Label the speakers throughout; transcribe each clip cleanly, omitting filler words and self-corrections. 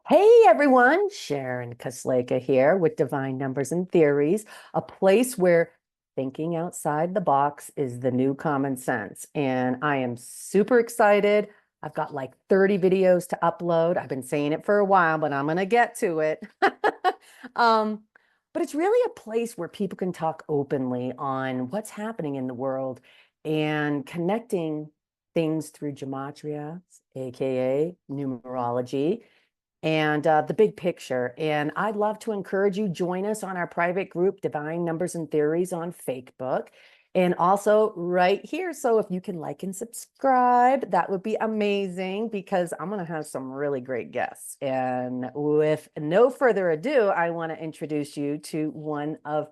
Speaker 1: Hey everyone, Sharon Kasleka here with Divine Numbers and Theories, a place where thinking outside the box is the new common sense. And I am super excited. I've got like 30 videos to upload. I've been saying it for a while, but I'm going to get to it. Um, but it's really a place where people can talk openly on what's happening in the world and connecting things through gematria, aka numerology and the big picture. And I'd love to encourage you join us on our private group, Divine Numbers and Theories on Facebook, and also right here. So if you can like and subscribe, that would be amazing because I'm going to have some really great guests. And with no further ado, I want to introduce you to one of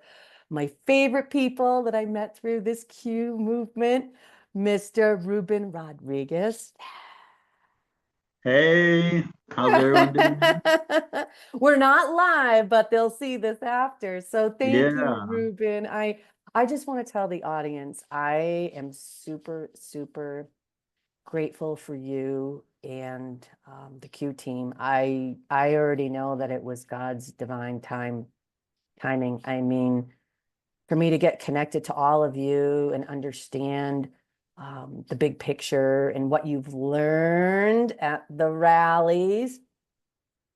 Speaker 1: my favorite people that I met through this Q movement, Mr. Ruben Rodriguez.
Speaker 2: Hey, how's everyone doing?
Speaker 1: We're not live, but they'll see this after. So thank you,
Speaker 2: Yeah.
Speaker 1: Ruben. I just want to tell the audience I am super, super grateful for you and the Q team. I already know that it was God's divine timing. I mean, for me to get connected to all of you and understand the big picture and what you've learned at the rallies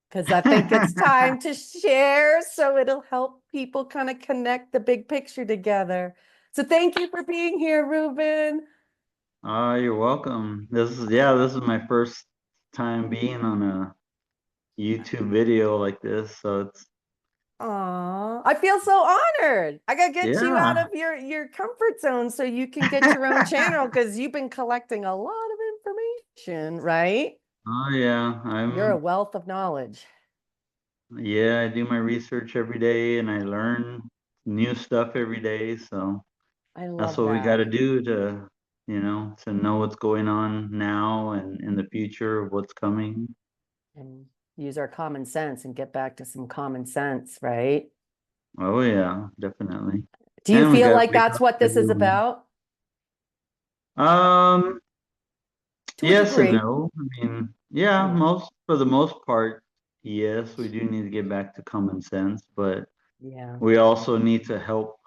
Speaker 1: because I think it's time to share so it'll help people kind of connect the big picture together. So thank you for being here, Ruben.
Speaker 2: You're welcome. This is my first time being on a YouTube video like this, so it's
Speaker 1: Aw, I feel so honored. I gotta get you out
Speaker 2: yeah.
Speaker 1: of your comfort zone so you can get your own channel because you've been collecting a lot of information, right?
Speaker 2: Oh yeah.
Speaker 1: You're a wealth of knowledge.
Speaker 2: I do my research every day and I learn new stuff every day, so
Speaker 1: I
Speaker 2: that's
Speaker 1: love
Speaker 2: what we got
Speaker 1: that.
Speaker 2: to do to know what's going on now and in the future of what's coming.
Speaker 1: And use our common sense and get back to some common sense, right?
Speaker 2: Oh yeah, definitely.
Speaker 1: Do you
Speaker 2: And we
Speaker 1: feel
Speaker 2: got to
Speaker 1: like
Speaker 2: wake
Speaker 1: that's
Speaker 2: up
Speaker 1: what this is
Speaker 2: everyone.
Speaker 1: about
Speaker 2: Um,
Speaker 1: to a
Speaker 2: Yes and
Speaker 1: degree?
Speaker 2: no. I mean, yeah,
Speaker 1: Yeah.
Speaker 2: for the most part, yes, we do need to get back to common sense, but
Speaker 1: Yeah.
Speaker 2: we also need to help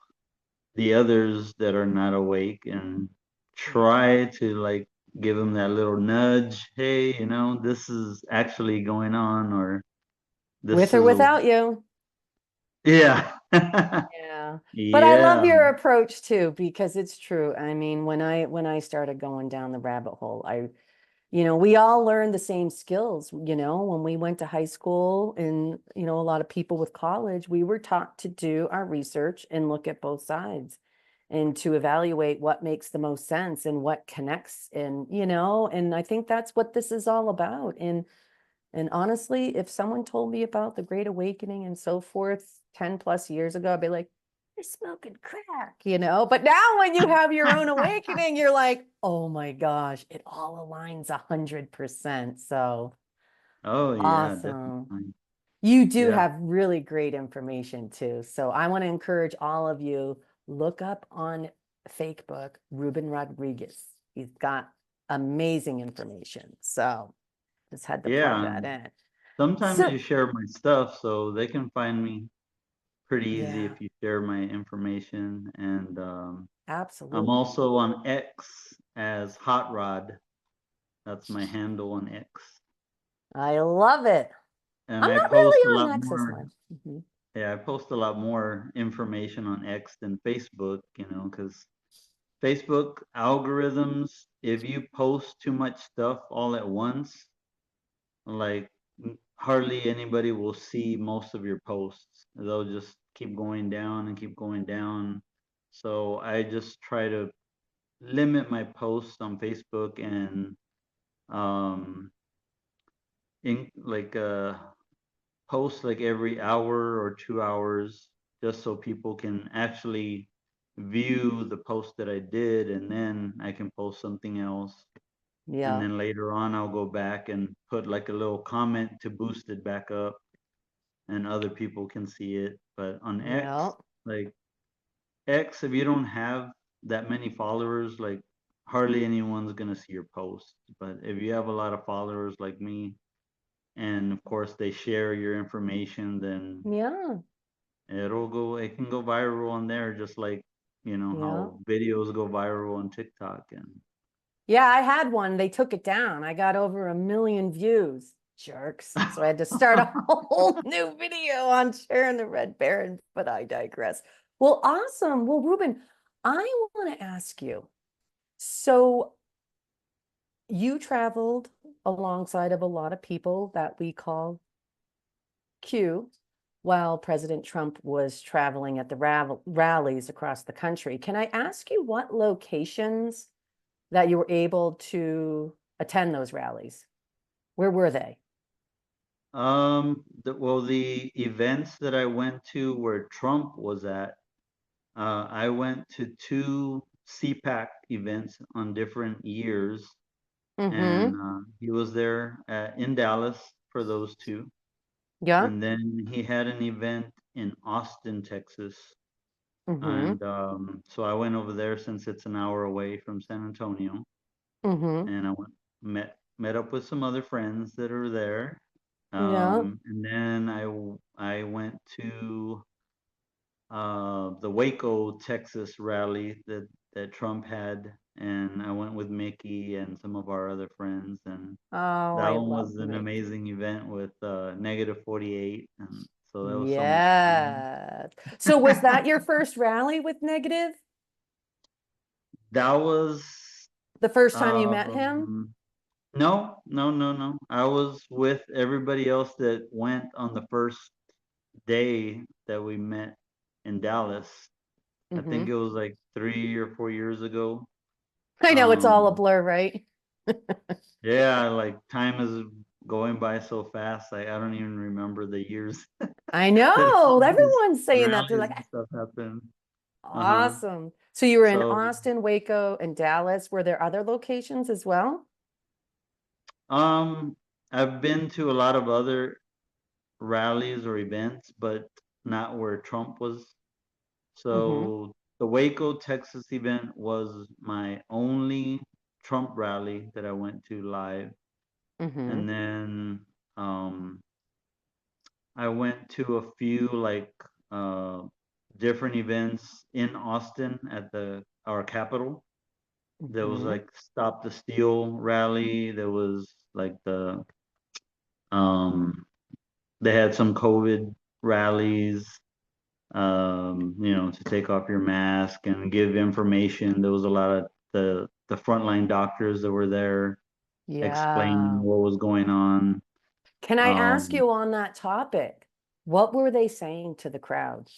Speaker 2: the others that are not awake and try to like give them that little nudge. Hey, this is actually going on, or
Speaker 1: With
Speaker 2: this
Speaker 1: or
Speaker 2: is,
Speaker 1: without you.
Speaker 2: yeah.
Speaker 1: Yeah. But I love
Speaker 2: Yeah.
Speaker 1: your approach too, because it's true. I mean, when I started going down the rabbit hole, we all learned the same skills, when we went to high school and, a lot of people with college, we were taught to do our research and look at both sides and to evaluate what makes the most sense and what connects and I think that's what this is all about. And honestly, if someone told me about the Great Awakening and so forth 10 plus years ago, I'd be like, you're smoking crack. But now when you have your own awakening, you're like, oh my gosh, it all aligns 100%. So
Speaker 2: Oh, yeah,
Speaker 1: awesome.
Speaker 2: definitely.
Speaker 1: You do
Speaker 2: Yeah.
Speaker 1: have really great information too. So I want to encourage all of you, look up on Facebook, Ruben Rodriguez. He's got amazing information. So just had to plug
Speaker 2: Yeah.
Speaker 1: that in.
Speaker 2: Sometimes
Speaker 1: So
Speaker 2: you share my stuff so they can find me pretty easy
Speaker 1: yeah,
Speaker 2: if you share my information. And I'm
Speaker 1: absolutely.
Speaker 2: also on X as Hot Rod. That's my handle on X.
Speaker 1: I love it.
Speaker 2: And
Speaker 1: I'm
Speaker 2: I
Speaker 1: not
Speaker 2: post a
Speaker 1: really
Speaker 2: lot
Speaker 1: on X as
Speaker 2: more.
Speaker 1: much. Mhm.
Speaker 2: Yeah, I post a lot more information on X than Facebook, because Facebook algorithms, if you post too much stuff all at once, like hardly anybody will see most of your posts. They'll just keep going down and keep going down. So I just try to limit my posts on Facebook and um post like every hour or 2 hours just so people can actually view the post that I did, and then I can post something else. And
Speaker 1: Yeah.
Speaker 2: then later on I'll go back and put like a little comment to boost it back up and other people can see it. But on
Speaker 1: Yeah.
Speaker 2: like X, if you don't have that many followers, like hardly anyone's gonna see your post. But if you have a lot of followers like me and of course they share your information, then
Speaker 1: Yeah.
Speaker 2: it can go viral on there, just like,
Speaker 1: Yeah.
Speaker 2: how videos go viral on TikTok. And
Speaker 1: Yeah, I had one. They took it down. I got over 1 million views. Jerks. So I had to start a whole new video on sharing the Red Baron, but I digress. Well, awesome. Well, Ruben, I want to ask you. So you traveled alongside of a lot of people that we call Q while President Trump was traveling at the rallies across the country. Can I ask you what locations that you were able to attend those rallies? Where were they?
Speaker 2: the events that I went to where Trump was at, I went to two cpac events on different years, and
Speaker 1: Mm-hmm.
Speaker 2: he was there in Dallas for those two.
Speaker 1: Yeah.
Speaker 2: And then he had an event in Austin, Texas.
Speaker 1: Mm-hmm.
Speaker 2: And so I went over there since it's an hour away from San Antonio,
Speaker 1: Mm-hmm.
Speaker 2: and I met up with some other friends that are there.
Speaker 1: Yeah.
Speaker 2: And then I went to the Waco, Texas rally that Trump had, and I went with Mickey and some of our other friends, and
Speaker 1: Oh,
Speaker 2: that
Speaker 1: I
Speaker 2: one
Speaker 1: love
Speaker 2: was an
Speaker 1: Mickey.
Speaker 2: amazing event with -48, and so that was so much fun.
Speaker 1: Yeah. So was that your first rally with Negative?
Speaker 2: That was
Speaker 1: The first time you met him?
Speaker 2: um no, no, no, no. I was with everybody else that went on the first day that we met in Dallas. I think
Speaker 1: Mm-hmm.
Speaker 2: it was like 3 or 4 years ago.
Speaker 1: I know it's all a
Speaker 2: Um,
Speaker 1: blur, right?
Speaker 2: yeah, like time is going by so fast. I don't even remember the years
Speaker 1: I
Speaker 2: that all
Speaker 1: know.
Speaker 2: these
Speaker 1: Everyone's saying that. They're
Speaker 2: rallies
Speaker 1: like,
Speaker 2: and stuff happened. Uh-huh.
Speaker 1: awesome. So you were in
Speaker 2: So,
Speaker 1: Austin, Waco, and Dallas. Were there other locations as well?
Speaker 2: um, I've been to a lot of other rallies or events, but not where Trump was.
Speaker 1: Mm-hmm.
Speaker 2: So the Waco, Texas event was my only Trump rally that I went to live.
Speaker 1: Mm-hmm.
Speaker 2: And then um, I went to a few like uh, different events in Austin at our Capitol. There was
Speaker 1: Mm-hmm.
Speaker 2: like Stop the Steal rally. There was like um, they had some COVID rallies, to take off your mask and give information. There was a lot of the frontline doctors that were there explaining
Speaker 1: Yeah.
Speaker 2: what was going on.
Speaker 1: Can I ask
Speaker 2: Um,
Speaker 1: you on that topic? What were they saying to the crowd,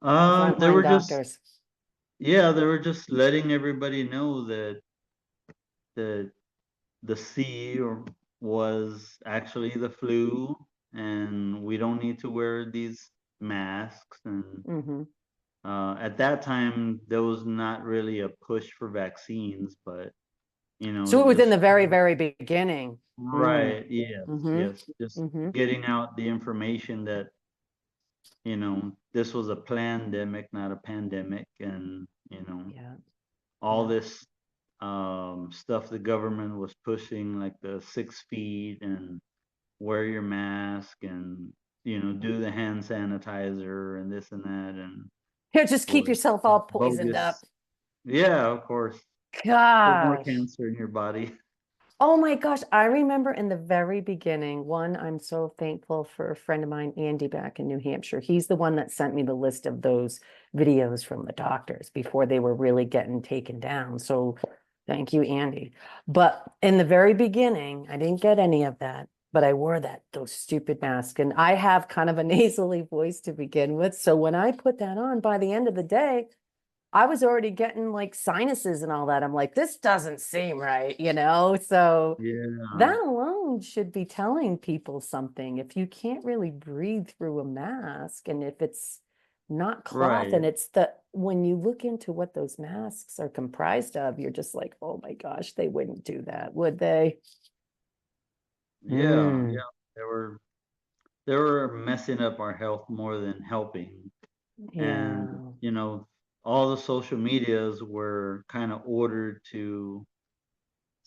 Speaker 1: the
Speaker 2: they
Speaker 1: frontline
Speaker 2: were just
Speaker 1: doctors?
Speaker 2: yeah, they were just letting everybody know that the the C or was actually the flu, and we don't need to wear these masks. And
Speaker 1: Mm-hmm.
Speaker 2: at that time, there was not really a push for vaccines, but
Speaker 1: So it was in
Speaker 2: just
Speaker 1: the very, very beginning. Mm.
Speaker 2: right, yes,
Speaker 1: Mm-hmm.
Speaker 2: yes, just
Speaker 1: Mm-hmm.
Speaker 2: getting out the information that this was a pandemic, not a pandemic, and
Speaker 1: Yeah.
Speaker 2: all
Speaker 1: Yeah.
Speaker 2: this stuff the government was pushing, like the 6 feet and wear your mask and do the hand sanitizer and this and that, and
Speaker 1: Here, just keep
Speaker 2: was
Speaker 1: yourself all poisoned up.
Speaker 2: bogus. Yeah, of course. Put more
Speaker 1: Gosh.
Speaker 2: cancer in your body.
Speaker 1: Oh my gosh. I remember in the very beginning, one, I'm so thankful for a friend of mine, Andy, back in New Hampshire. He's the one that sent me the list of those videos from the doctors before they were really getting taken down. So thank you, Andy. But in the very beginning, I didn't get any of that, but I wore those stupid masks. And I have kind of a nasally voice to begin with. So when I put that on, by the end of the day, I was already getting like sinuses and all that. I'm like, this doesn't seem right, you know? So
Speaker 2: Yeah,
Speaker 1: that alone should be telling people something. If you can't really breathe through a mask and if it's not cloth
Speaker 2: right.
Speaker 1: and when you look into what those masks are comprised of, you're just like, oh my gosh, they wouldn't do that, would they?
Speaker 2: Yeah,
Speaker 1: Mm,
Speaker 2: yeah. They were messing up our health more than helping. And
Speaker 1: yeah.
Speaker 2: all the social medias were kind of ordered to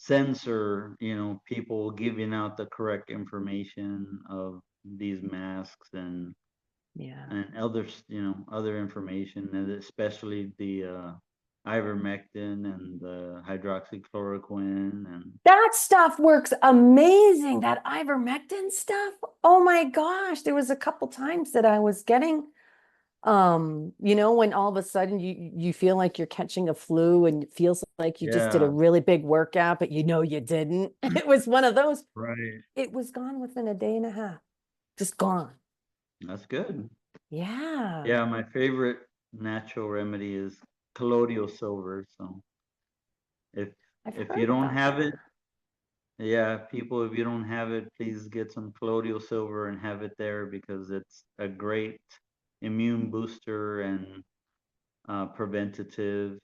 Speaker 2: censor, people giving out the correct information of these masks
Speaker 1: Yeah.
Speaker 2: and other information, and especially the ivermectin and the hydroxychloroquine and
Speaker 1: That stuff works amazing. That ivermectin stuff. Oh my gosh. There was a couple times that I was getting, when all of a sudden you feel like you're catching a flu and it feels like you just did a
Speaker 2: yeah,
Speaker 1: really big workout, but you didn't. It was one of those.
Speaker 2: right.
Speaker 1: It was gone within a day and a half. Just gone.
Speaker 2: That's good.
Speaker 1: Yeah.
Speaker 2: Yeah, my favorite natural remedy is colloidal silver. So if
Speaker 1: I've
Speaker 2: if you
Speaker 1: heard
Speaker 2: don't
Speaker 1: about
Speaker 2: have it,
Speaker 1: that.
Speaker 2: yeah, people, if you don't have it, please get some colloidal silver and have it there because it's a great immune booster and preventative.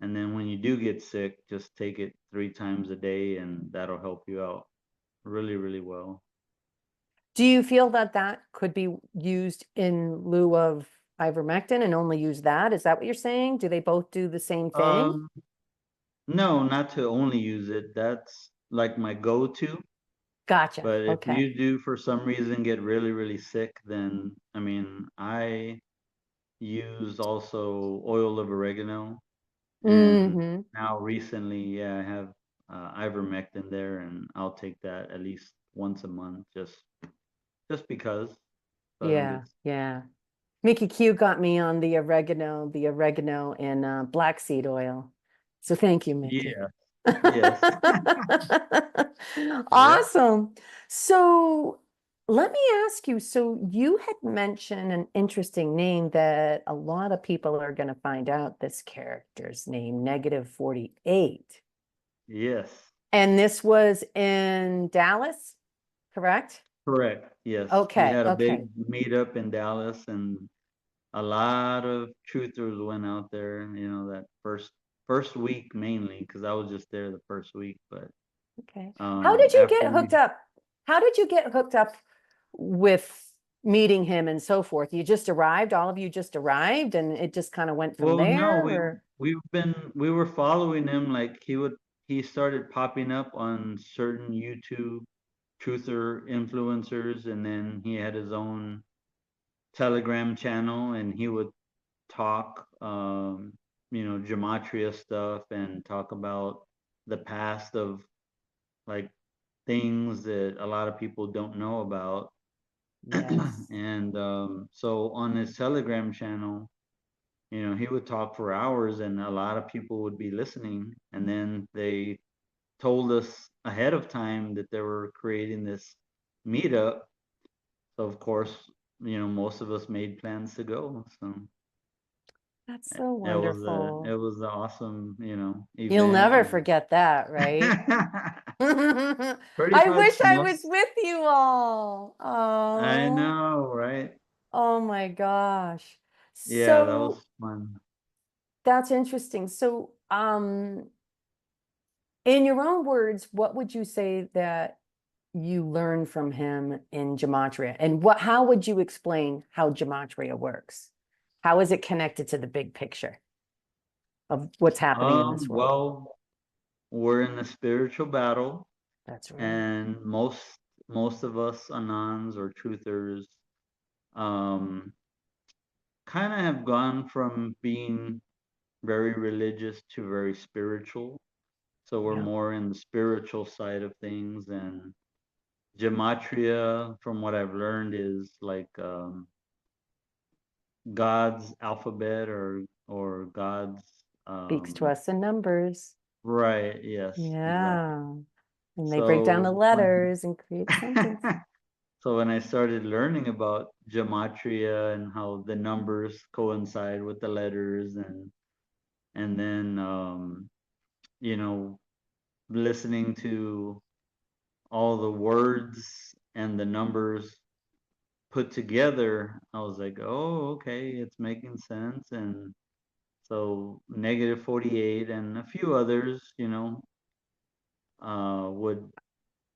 Speaker 2: And then when you do get sick, just take it 3 times a day, and that'll help you out really, really well.
Speaker 1: Do you feel that that could be used in lieu of ivermectin and only use that? Is that what you're saying? Do they both do the same thing?
Speaker 2: Um, no, not to only use it. That's like my go-to.
Speaker 1: Gotcha.
Speaker 2: But if
Speaker 1: Okay.
Speaker 2: you do for some reason get really, really sick, then I mean, I use also oil of oregano, and
Speaker 1: Hmm.
Speaker 2: now recently, yeah, I have ivermectin there, and I'll take that at least once a month, just because, so I don't
Speaker 1: Yeah,
Speaker 2: get.
Speaker 1: yeah. Mickey Q got me on the oregano and black seed oil. So thank you, Mickey.
Speaker 2: Yeah, yes, yeah,
Speaker 1: Awesome. So let me ask you, so you had mentioned an interesting name that a lot of people are going to find out this character's name, -48.
Speaker 2: yes,
Speaker 1: And this was in Dallas, correct?
Speaker 2: correct, yes. We
Speaker 1: Okay,
Speaker 2: had a
Speaker 1: okay.
Speaker 2: big meetup in Dallas, and a lot of truthers went out there, that first week mainly, because I was just there the first week. But
Speaker 1: Okay. How did you
Speaker 2: after
Speaker 1: get hooked
Speaker 2: we,
Speaker 1: up? How did you get hooked up with meeting him and so forth? You just arrived, all of you just arrived, and it just kind of went from
Speaker 2: well, no,
Speaker 1: there,
Speaker 2: we
Speaker 1: or
Speaker 2: we were following him. Like he started popping up on certain YouTube truther influencers, and then he had his own Telegram channel, and he would talk, gematria stuff and talk about the past of like things that a lot of people don't know about.
Speaker 1: yes.
Speaker 2: And so on his Telegram channel, he would talk for hours and a lot of people would be listening. And then they told us ahead of time that they were creating this meetup. So of course, most of us made plans to go. So
Speaker 1: That's so
Speaker 2: it
Speaker 1: wonderful.
Speaker 2: was an awesome,
Speaker 1: You'll
Speaker 2: event.
Speaker 1: never
Speaker 2: And
Speaker 1: forget that, right?
Speaker 2: pretty
Speaker 1: I
Speaker 2: much
Speaker 1: wish I was
Speaker 2: most.
Speaker 1: with you all.
Speaker 2: I
Speaker 1: Oh,
Speaker 2: know, right?
Speaker 1: oh my gosh.
Speaker 2: Yeah, that was
Speaker 1: So
Speaker 2: fun.
Speaker 1: that's interesting. So, in your own words, what would you say that you learn from him in gematria? And how would you explain how gematria works? How is it connected to the big picture of what's happening in this world?
Speaker 2: Well, we're in a spiritual battle,
Speaker 1: That's right.
Speaker 2: and most of us anons or truthers um kind of have gone from being very religious to very spiritual. So we're
Speaker 1: Yeah.
Speaker 2: more in the spiritual side of things, and gematria, from what I've learned, is like God's alphabet or God's
Speaker 1: Speaks to
Speaker 2: um
Speaker 1: us in numbers.
Speaker 2: right, yes, exactly.
Speaker 1: Yeah. And they break down the
Speaker 2: So when
Speaker 1: letters and create a sentence.
Speaker 2: so when I started learning about gematria and how the numbers coincide with the letters, and then you know listening to all the words and the numbers put together, I was like, oh, okay, it's making sense. And so -48 and a few others, would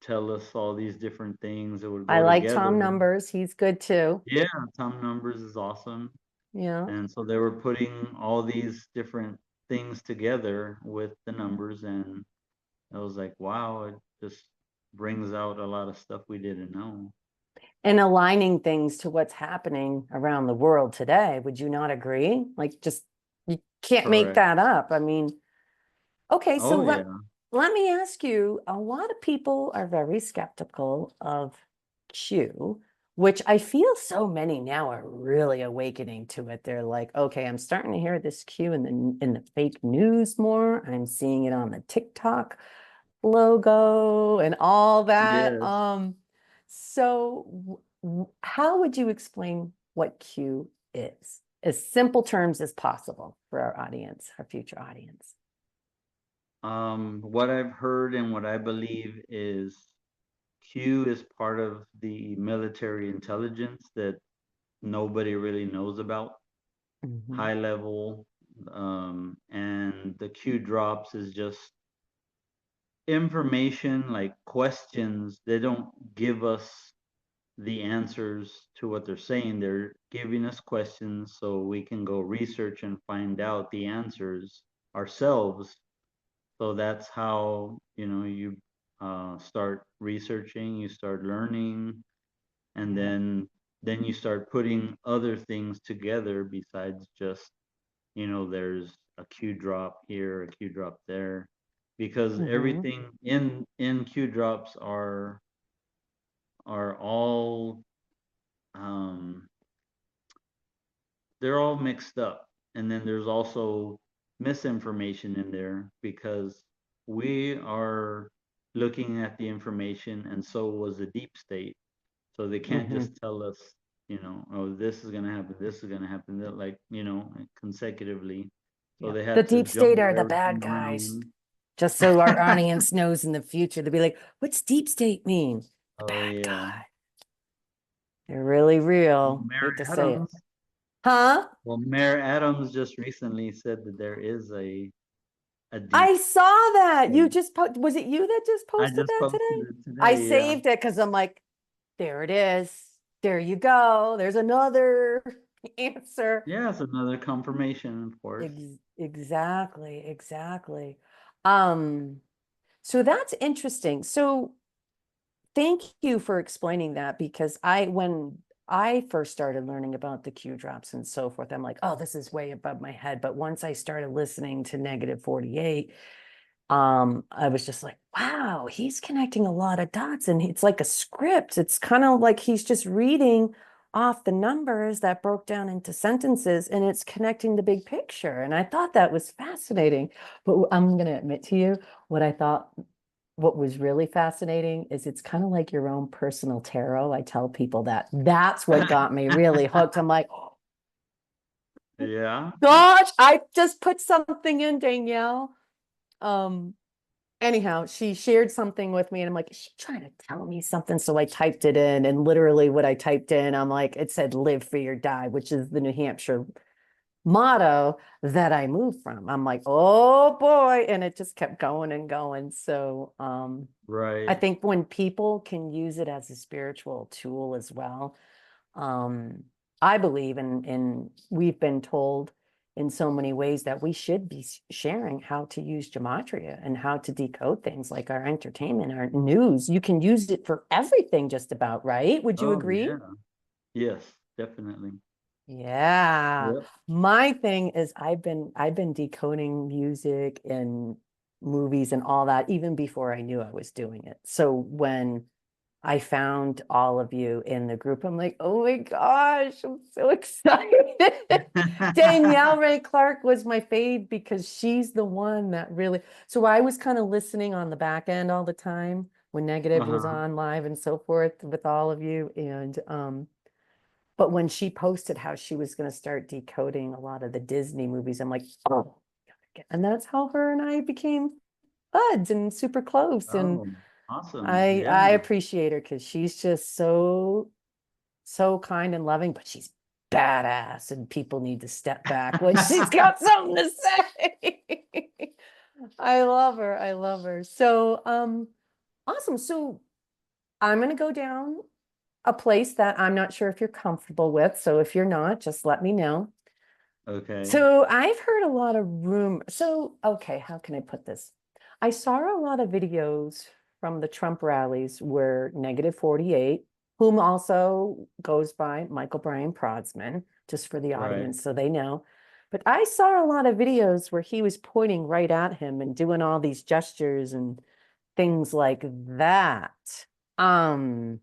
Speaker 2: tell us all these different things that would
Speaker 1: I
Speaker 2: go
Speaker 1: like
Speaker 2: together.
Speaker 1: Tom Numbers. He's good too.
Speaker 2: Yeah, Tom Numbers is awesome.
Speaker 1: Yeah.
Speaker 2: And so they were putting all these different things together with the numbers, I was like, wow, it just brings out a lot of stuff we didn't know.
Speaker 1: And aligning things to what's happening around the world today. Would you not agree? Like, just you can't make
Speaker 2: Correct.
Speaker 1: that up. I mean, okay, so
Speaker 2: Oh yeah.
Speaker 1: let me ask you, a lot of people are very skeptical of Q, which I feel so many now are really awakening to it. They're like, okay, I'm starting to hear this Q in the fake news more. I'm seeing it on the TikTok logo and all that.
Speaker 2: Yes.
Speaker 1: So how would you explain what Q is? As simple terms as possible for our audience, our future audience.
Speaker 2: What I've heard and what I believe is Q is part of the military intelligence that nobody really knows about,
Speaker 1: Mhm.
Speaker 2: high level. And the Q drops is just information like questions. They don't give us the answers to what they're saying. They're giving us questions so we can go research and find out the answers ourselves. So that's how, you start researching, you start learning, and
Speaker 1: Yeah.
Speaker 2: then you start putting other things together besides just, there's a Q drop here, a Q drop there, because
Speaker 1: Hmm.
Speaker 2: everything in Q drops are all um they're all mixed up. And then there's also misinformation in there because we are looking at the information and so was the deep state. So they can't
Speaker 1: Hmm.
Speaker 2: just tell us, oh, this is going to happen, this is going to happen, that like, consecutively. So
Speaker 1: Yeah.
Speaker 2: they
Speaker 1: The
Speaker 2: had to
Speaker 1: deep state
Speaker 2: jumble
Speaker 1: are the bad
Speaker 2: everything
Speaker 1: guys.
Speaker 2: around.
Speaker 1: Just so our audience knows in the future, they'll be like, what's deep state mean? The
Speaker 2: Oh
Speaker 1: bad guy.
Speaker 2: yeah.
Speaker 1: They're really
Speaker 2: Well,
Speaker 1: real.
Speaker 2: Mayor
Speaker 1: Hate to say it.
Speaker 2: Adams.
Speaker 1: Huh?
Speaker 2: Well, Mayor Adams just recently said that there is a deep
Speaker 1: I saw that. You
Speaker 2: state.
Speaker 1: just was it you that just
Speaker 2: I
Speaker 1: posted
Speaker 2: just
Speaker 1: that
Speaker 2: posted
Speaker 1: today?
Speaker 2: it
Speaker 1: I
Speaker 2: today. Yeah.
Speaker 1: saved it because I'm like, there it is. There you go. There's another answer.
Speaker 2: Yeah, it's another confirmation, of course.
Speaker 1: Exactly, exactly. Um, so that's interesting. So thank you for explaining that because when I first started learning about the Q drops and so forth, I'm like, oh, this is way above my head. But once I started listening to Negative 48, I was just like, wow, he's connecting a lot of dots and it's like a script. It's kind of like he's just reading off the numbers that broke down into sentences and it's connecting the big picture. And I thought that was fascinating. But I'm going to admit to you what I thought what was really fascinating is it's kind of like your own personal tarot. I tell people that that's what got me really hooked. I'm like, oh,
Speaker 2: Yeah.
Speaker 1: gosh, I just put something in, Danielle. Um, Anyhow, she shared something with me and I'm like, is she trying to tell me something? So I typed it in and literally what I typed in, I'm like, it said live free or die, which is the New Hampshire motto that I moved from. I'm like, oh boy. And it just kept going and going. So I
Speaker 2: Right.
Speaker 1: think when people can use it as a spiritual tool as well, um, I believe in we've been told in so many ways that we should be sharing how to use gematria and how to decode things like our entertainment, our news. You can use it for everything just about, right? Would you
Speaker 2: Oh
Speaker 1: agree?
Speaker 2: yeah. Yes, definitely.
Speaker 1: Yeah.
Speaker 2: Yep.
Speaker 1: My thing is I've been decoding music and movies and all that even before I knew I was doing it. So when I found all of you in the group. I'm like, oh my gosh, I'm so excited. Danielle Ray Clark was my fave because she's the one that really. So I was kind of listening on the back end all the time when Negative was
Speaker 2: Uh-huh.
Speaker 1: on live and so forth with all of you. And but when she posted how she was going to start decoding a lot of the Disney movies, I'm like, oh, and that's how her and I became buds and super close. And
Speaker 2: Oh, awesome.
Speaker 1: I
Speaker 2: Yeah.
Speaker 1: appreciate her because she's just so kind and loving, but she's badass, and people need to step back when she's got something to say. I love her. I love her. So awesome. So I'm gonna go down a place that I'm not sure if you're comfortable with. So if you're not, just let me know.
Speaker 2: Okay.
Speaker 1: So I've heard a lot of rumors. So, okay, how can I put this? I saw a lot of videos from the Trump rallies where -48, whom also goes by Michael Brian Prodsman, just for the
Speaker 2: Right.
Speaker 1: audience so they know. But I saw a lot of videos where he was pointing right at him and doing all these gestures and things like that. Um, is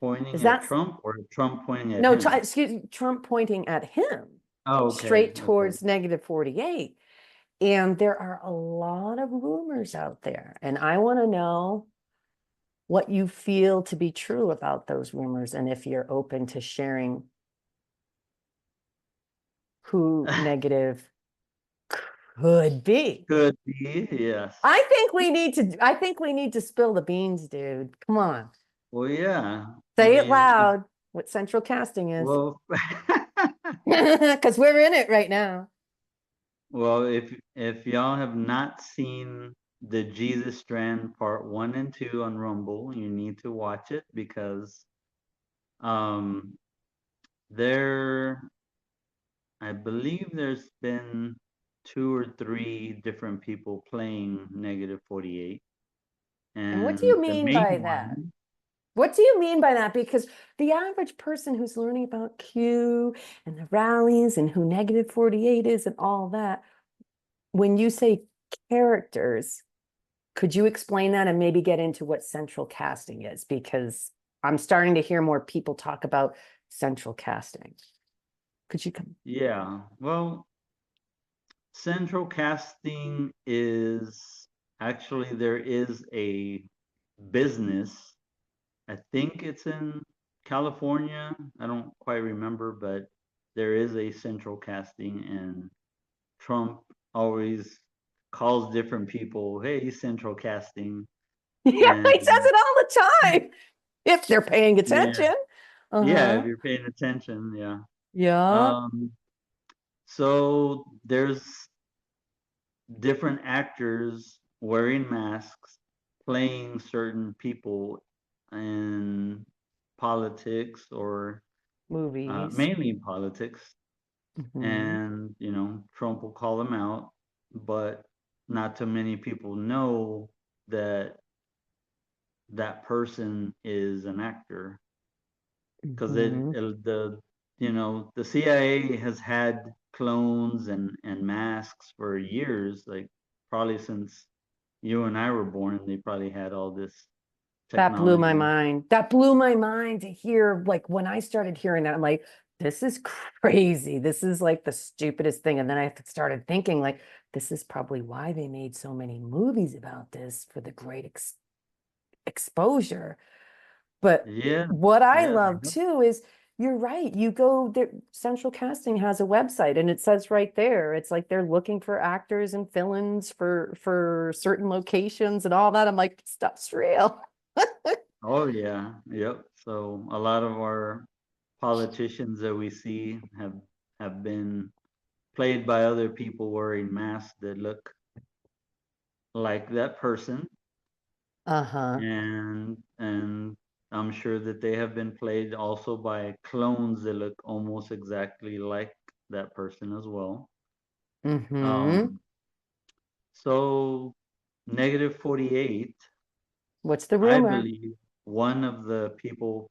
Speaker 2: Pointing at
Speaker 1: that
Speaker 2: Trump or Trump pointing at
Speaker 1: no,
Speaker 2: him?
Speaker 1: excuse me, Trump pointing at him
Speaker 2: Oh, okay.
Speaker 1: straight
Speaker 2: Okay.
Speaker 1: towards -48. And there are a lot of rumors out there, and I want to know what you feel to be true about those rumors and if you're open to sharing who negative could be.
Speaker 2: Could be, yes.
Speaker 1: I think we need to spill the beans, dude. Come on.
Speaker 2: Well, yeah. I
Speaker 1: Say it
Speaker 2: mean,
Speaker 1: loud what central casting is.
Speaker 2: well,
Speaker 1: Because we're in it right now.
Speaker 2: well, if y'all have not seen the Jesus Strand Part 1 and 2 on Rumble, you need to watch it because um there I believe there's been two or three different people playing -48,
Speaker 1: And what do you
Speaker 2: and the
Speaker 1: mean
Speaker 2: main
Speaker 1: by that?
Speaker 2: one,
Speaker 1: What do you mean by that? Because the average person who's learning about Q and the rallies and who -48 is and all that, when you say characters, could you explain that and maybe get into what central casting is? Because I'm starting to hear more people talk about central casting. Could you come?
Speaker 2: yeah. Well, central casting is actually there is a business. I think it's in California. I don't quite remember, but there is a central casting, and Trump always calls different people, "Hey, central casting,"
Speaker 1: Yeah,
Speaker 2: and
Speaker 1: he says it all the time if they're paying
Speaker 2: yeah,
Speaker 1: attention.
Speaker 2: yeah,
Speaker 1: Uh-huh.
Speaker 2: if you're paying attention, yeah.
Speaker 1: Yeah.
Speaker 2: Um, so there's different actors wearing masks, playing certain people in politics or
Speaker 1: Movies.
Speaker 2: mainly politics.
Speaker 1: Mhm.
Speaker 2: And, Trump will call them out, but not too many people know that that person is an actor because
Speaker 1: Mhm.
Speaker 2: the CIA has had clones and masks for years, like probably since you and I were born, they probably had all this
Speaker 1: That blew my
Speaker 2: technology.
Speaker 1: mind. That blew my mind to hear, like, when I started hearing that, I'm like, this is crazy. This is like the stupidest thing. And then I started thinking, like, this is probably why they made so many movies about this for the great exposure. But
Speaker 2: Yeah,
Speaker 1: what I
Speaker 2: yeah,
Speaker 1: love too is you're right. You go there, Central Casting has a website and it says right there, it's like they're looking for actors and fill-ins for certain locations and all that. I'm like, stuff's real.
Speaker 2: oh yeah, yep. So a lot of our politicians that we see have been played by other people wearing masks that look like that person,
Speaker 1: Uh-huh.
Speaker 2: and I'm sure that they have been played also by clones that look almost exactly like that person as well.
Speaker 1: Mm-hmm.
Speaker 2: Um, so -48,
Speaker 1: What's the
Speaker 2: I
Speaker 1: rumor?
Speaker 2: believe one of the people,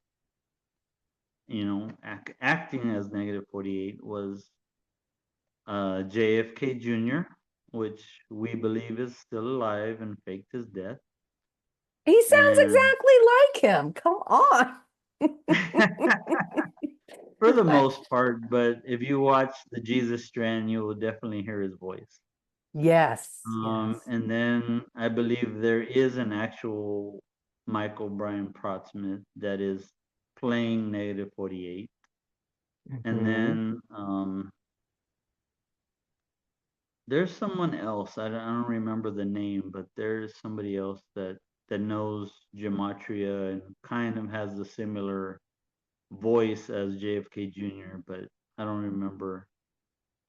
Speaker 2: acting as -48 was JFK Jr., which we believe is still alive and faked his death.
Speaker 1: He sounds
Speaker 2: And
Speaker 1: exactly like him. Come on.
Speaker 2: for the
Speaker 1: But
Speaker 2: most part, but if you watch the Jesus Strand, you will definitely hear his voice.
Speaker 1: yes, yes.
Speaker 2: And then I believe there is an actual Michael Brian Protsmith that is playing -48. And
Speaker 1: Mm-hmm.
Speaker 2: then there's someone else. I don't remember the name, but there's somebody else that knows gematria and kind of has a similar voice as JFK Jr., but I don't remember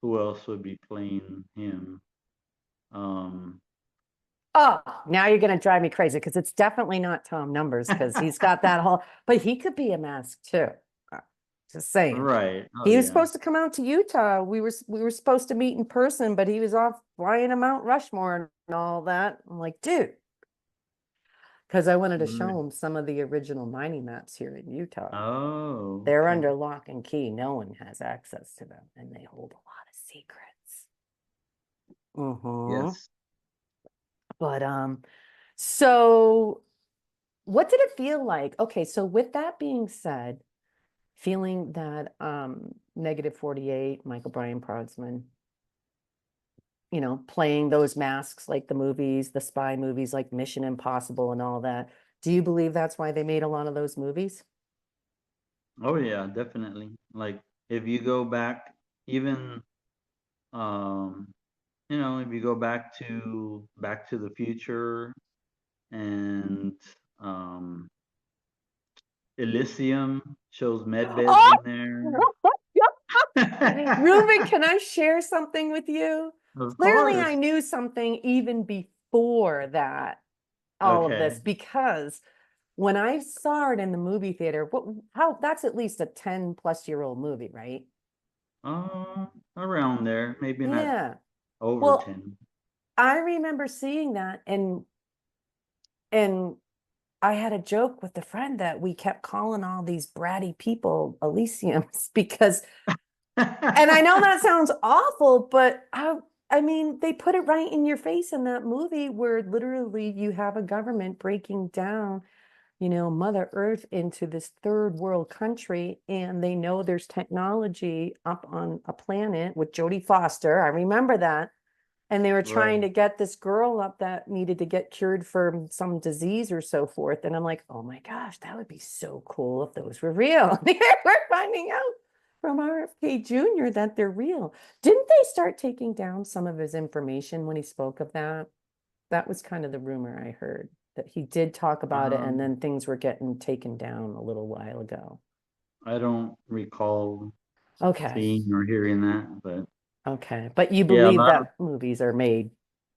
Speaker 2: who else would be playing him. Um,
Speaker 1: Oh, now you're going to drive me crazy because it's definitely not Tom Numbers because he's got that whole, but he could be a mask too. Uh, Just saying.
Speaker 2: Right. Oh
Speaker 1: He was
Speaker 2: yeah.
Speaker 1: supposed to come out to Utah. We were supposed to meet in person, but he was off flying to Mount Rushmore and all that. I'm like, dude, because I wanted to
Speaker 2: Right.
Speaker 1: show him some of the original mining maps here in Utah.
Speaker 2: Oh,
Speaker 1: They're
Speaker 2: okay.
Speaker 1: under lock and key. No one has access to them, and they hold a lot of secrets. Mm-hmm.
Speaker 2: Yes.
Speaker 1: But so what did it feel like? Okay, so with that being said, feeling that negative 48, Michael Bryan Prodsman, playing those masks like the movies, the spy movies like Mission Impossible and all that. Do you believe that's why they made a lot of those movies?
Speaker 2: Oh yeah, definitely. Like if you go back, even um, if you go Back to the Future and um Elysium shows med beds
Speaker 1: Oh,
Speaker 2: in there.
Speaker 1: Ruben, can I share something with you?
Speaker 2: Of
Speaker 1: Clearly, I
Speaker 2: course.
Speaker 1: knew something even before that, all of this,
Speaker 2: Okay.
Speaker 1: because when I saw it in the movie theater, how that's at least a 10-plus-year-old movie, right?
Speaker 2: Around there, maybe not
Speaker 1: Yeah.
Speaker 2: over
Speaker 1: Well,
Speaker 2: 10.
Speaker 1: I remember seeing that and I had a joke with a friend that we kept calling all these bratty people Elysiums because, and I know that sounds awful, but I mean, they put it right in your face in that movie where literally you have a government breaking down, Mother Earth into this third world country, and they know there's technology up on a planet with Jodie Foster. I remember that. And they were trying
Speaker 2: Right.
Speaker 1: to get this girl up that needed to get cured from some disease or so forth. And I'm like, oh my gosh, that would be so cool if those were real. We're finding out from RFK Jr. that they're real. Didn't they start taking down some of his information when he spoke of that? That was kind of the rumor I heard, that he did talk about it and
Speaker 2: Um,
Speaker 1: then things were getting taken down a little while ago.
Speaker 2: I don't recall
Speaker 1: Okay.
Speaker 2: seeing or hearing that, but
Speaker 1: Okay. But you
Speaker 2: yeah, a
Speaker 1: believe
Speaker 2: lot of
Speaker 1: that movies are made.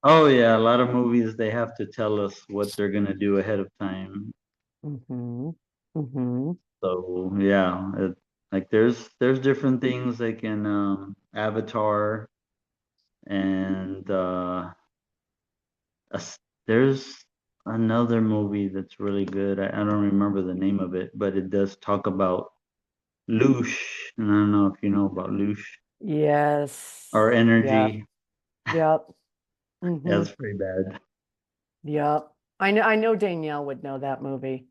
Speaker 2: oh yeah, a lot of movies they have to tell us what they're gonna do ahead of time.
Speaker 1: Mm-hmm. Mm-hmm.
Speaker 2: So yeah, like there's different things like in Avatar and there's another movie that's really good. I don't remember the name of it, but it does talk about Loosh, and I don't know if you know about Loosh
Speaker 1: Yes.
Speaker 2: or
Speaker 1: Yep.
Speaker 2: energy.
Speaker 1: Yep. Mm-hmm.
Speaker 2: That's pretty bad.
Speaker 1: Yep. I know Danielle would know that movie.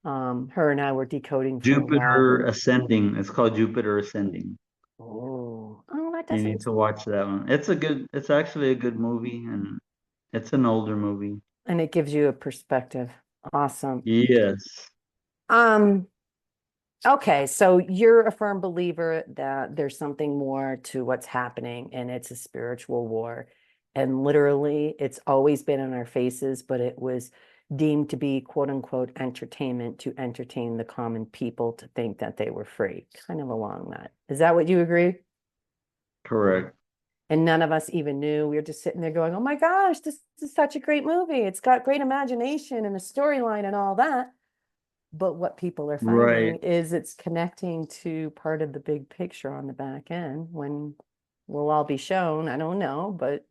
Speaker 1: Her and I were decoding for a while.
Speaker 2: Jupiter Ascending. It's called Jupiter Ascending.
Speaker 1: Oh, that
Speaker 2: You need
Speaker 1: doesn't,
Speaker 2: to watch that one. It's actually a good movie, and it's an older movie.
Speaker 1: and it gives you a perspective. Awesome.
Speaker 2: Yes,
Speaker 1: Um, okay, so you're a firm believer that there's something more to what's happening and it's a spiritual war. And literally, it's always been in our faces, but it was deemed to be quote unquote entertainment to entertain the common people to think that they were free, kind of along that. Is that what you agree?
Speaker 2: correct.
Speaker 1: And none of us even knew. We were just sitting there going, oh my gosh, this is such a great movie. It's got great imagination and a storyline and all that. But what people are finding
Speaker 2: Right.
Speaker 1: is it's connecting to part of the big picture on the back end when we'll all be shown. I don't know, but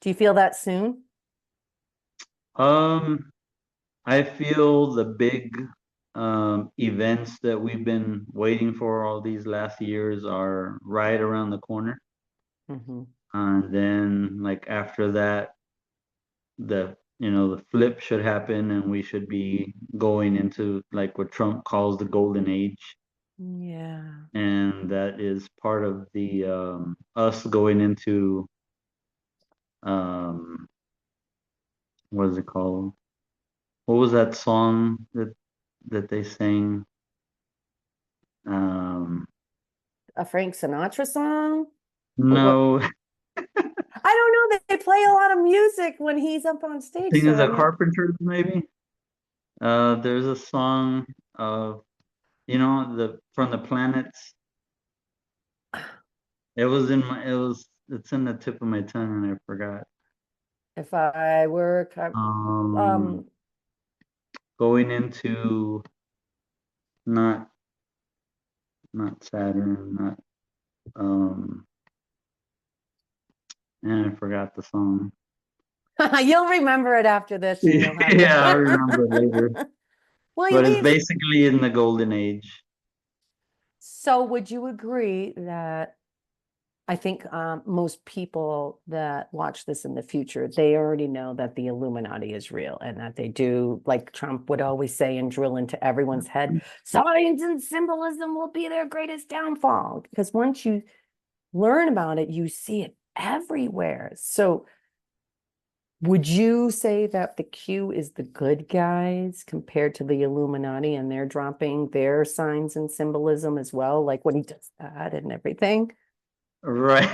Speaker 1: do you feel that soon?
Speaker 2: Um, I feel the big events that we've been waiting for all these last years are right around the corner.
Speaker 1: Mm-hmm.
Speaker 2: And then like after that, the flip should happen and we should be going into like what Trump calls the golden age.
Speaker 1: Yeah.
Speaker 2: And that is part of the us going into um what is it called? What was that song that they sang? Um
Speaker 1: A Frank Sinatra song? What?
Speaker 2: no,
Speaker 1: I don't know. They play a lot of music when he's up on stage,
Speaker 2: Singing
Speaker 1: so
Speaker 2: the
Speaker 1: I'm not.
Speaker 2: Carpenters maybe. There's a song of the from the planets. It's in the tip of my tongue and I forgot.
Speaker 1: If I were,
Speaker 2: Um,
Speaker 1: um,
Speaker 2: Going into not not Saturn, not um, and I forgot the song.
Speaker 1: You'll remember it after this and you'll have
Speaker 2: Yeah, I
Speaker 1: to.
Speaker 2: remember later.
Speaker 1: Well,
Speaker 2: But it's
Speaker 1: we've,
Speaker 2: basically in the golden age.
Speaker 1: so would you agree that I think most people that watch this in the future, they already know that the Illuminati is real and that they do, like Trump would always say and drill into everyone's head, signs and symbolism will be their greatest downfall. Because once you learn about it, you see it everywhere. So would you say that the Q is the good guys compared to the Illuminati and they're dropping their signs and symbolism as well, like when he does that and everything?
Speaker 2: Right.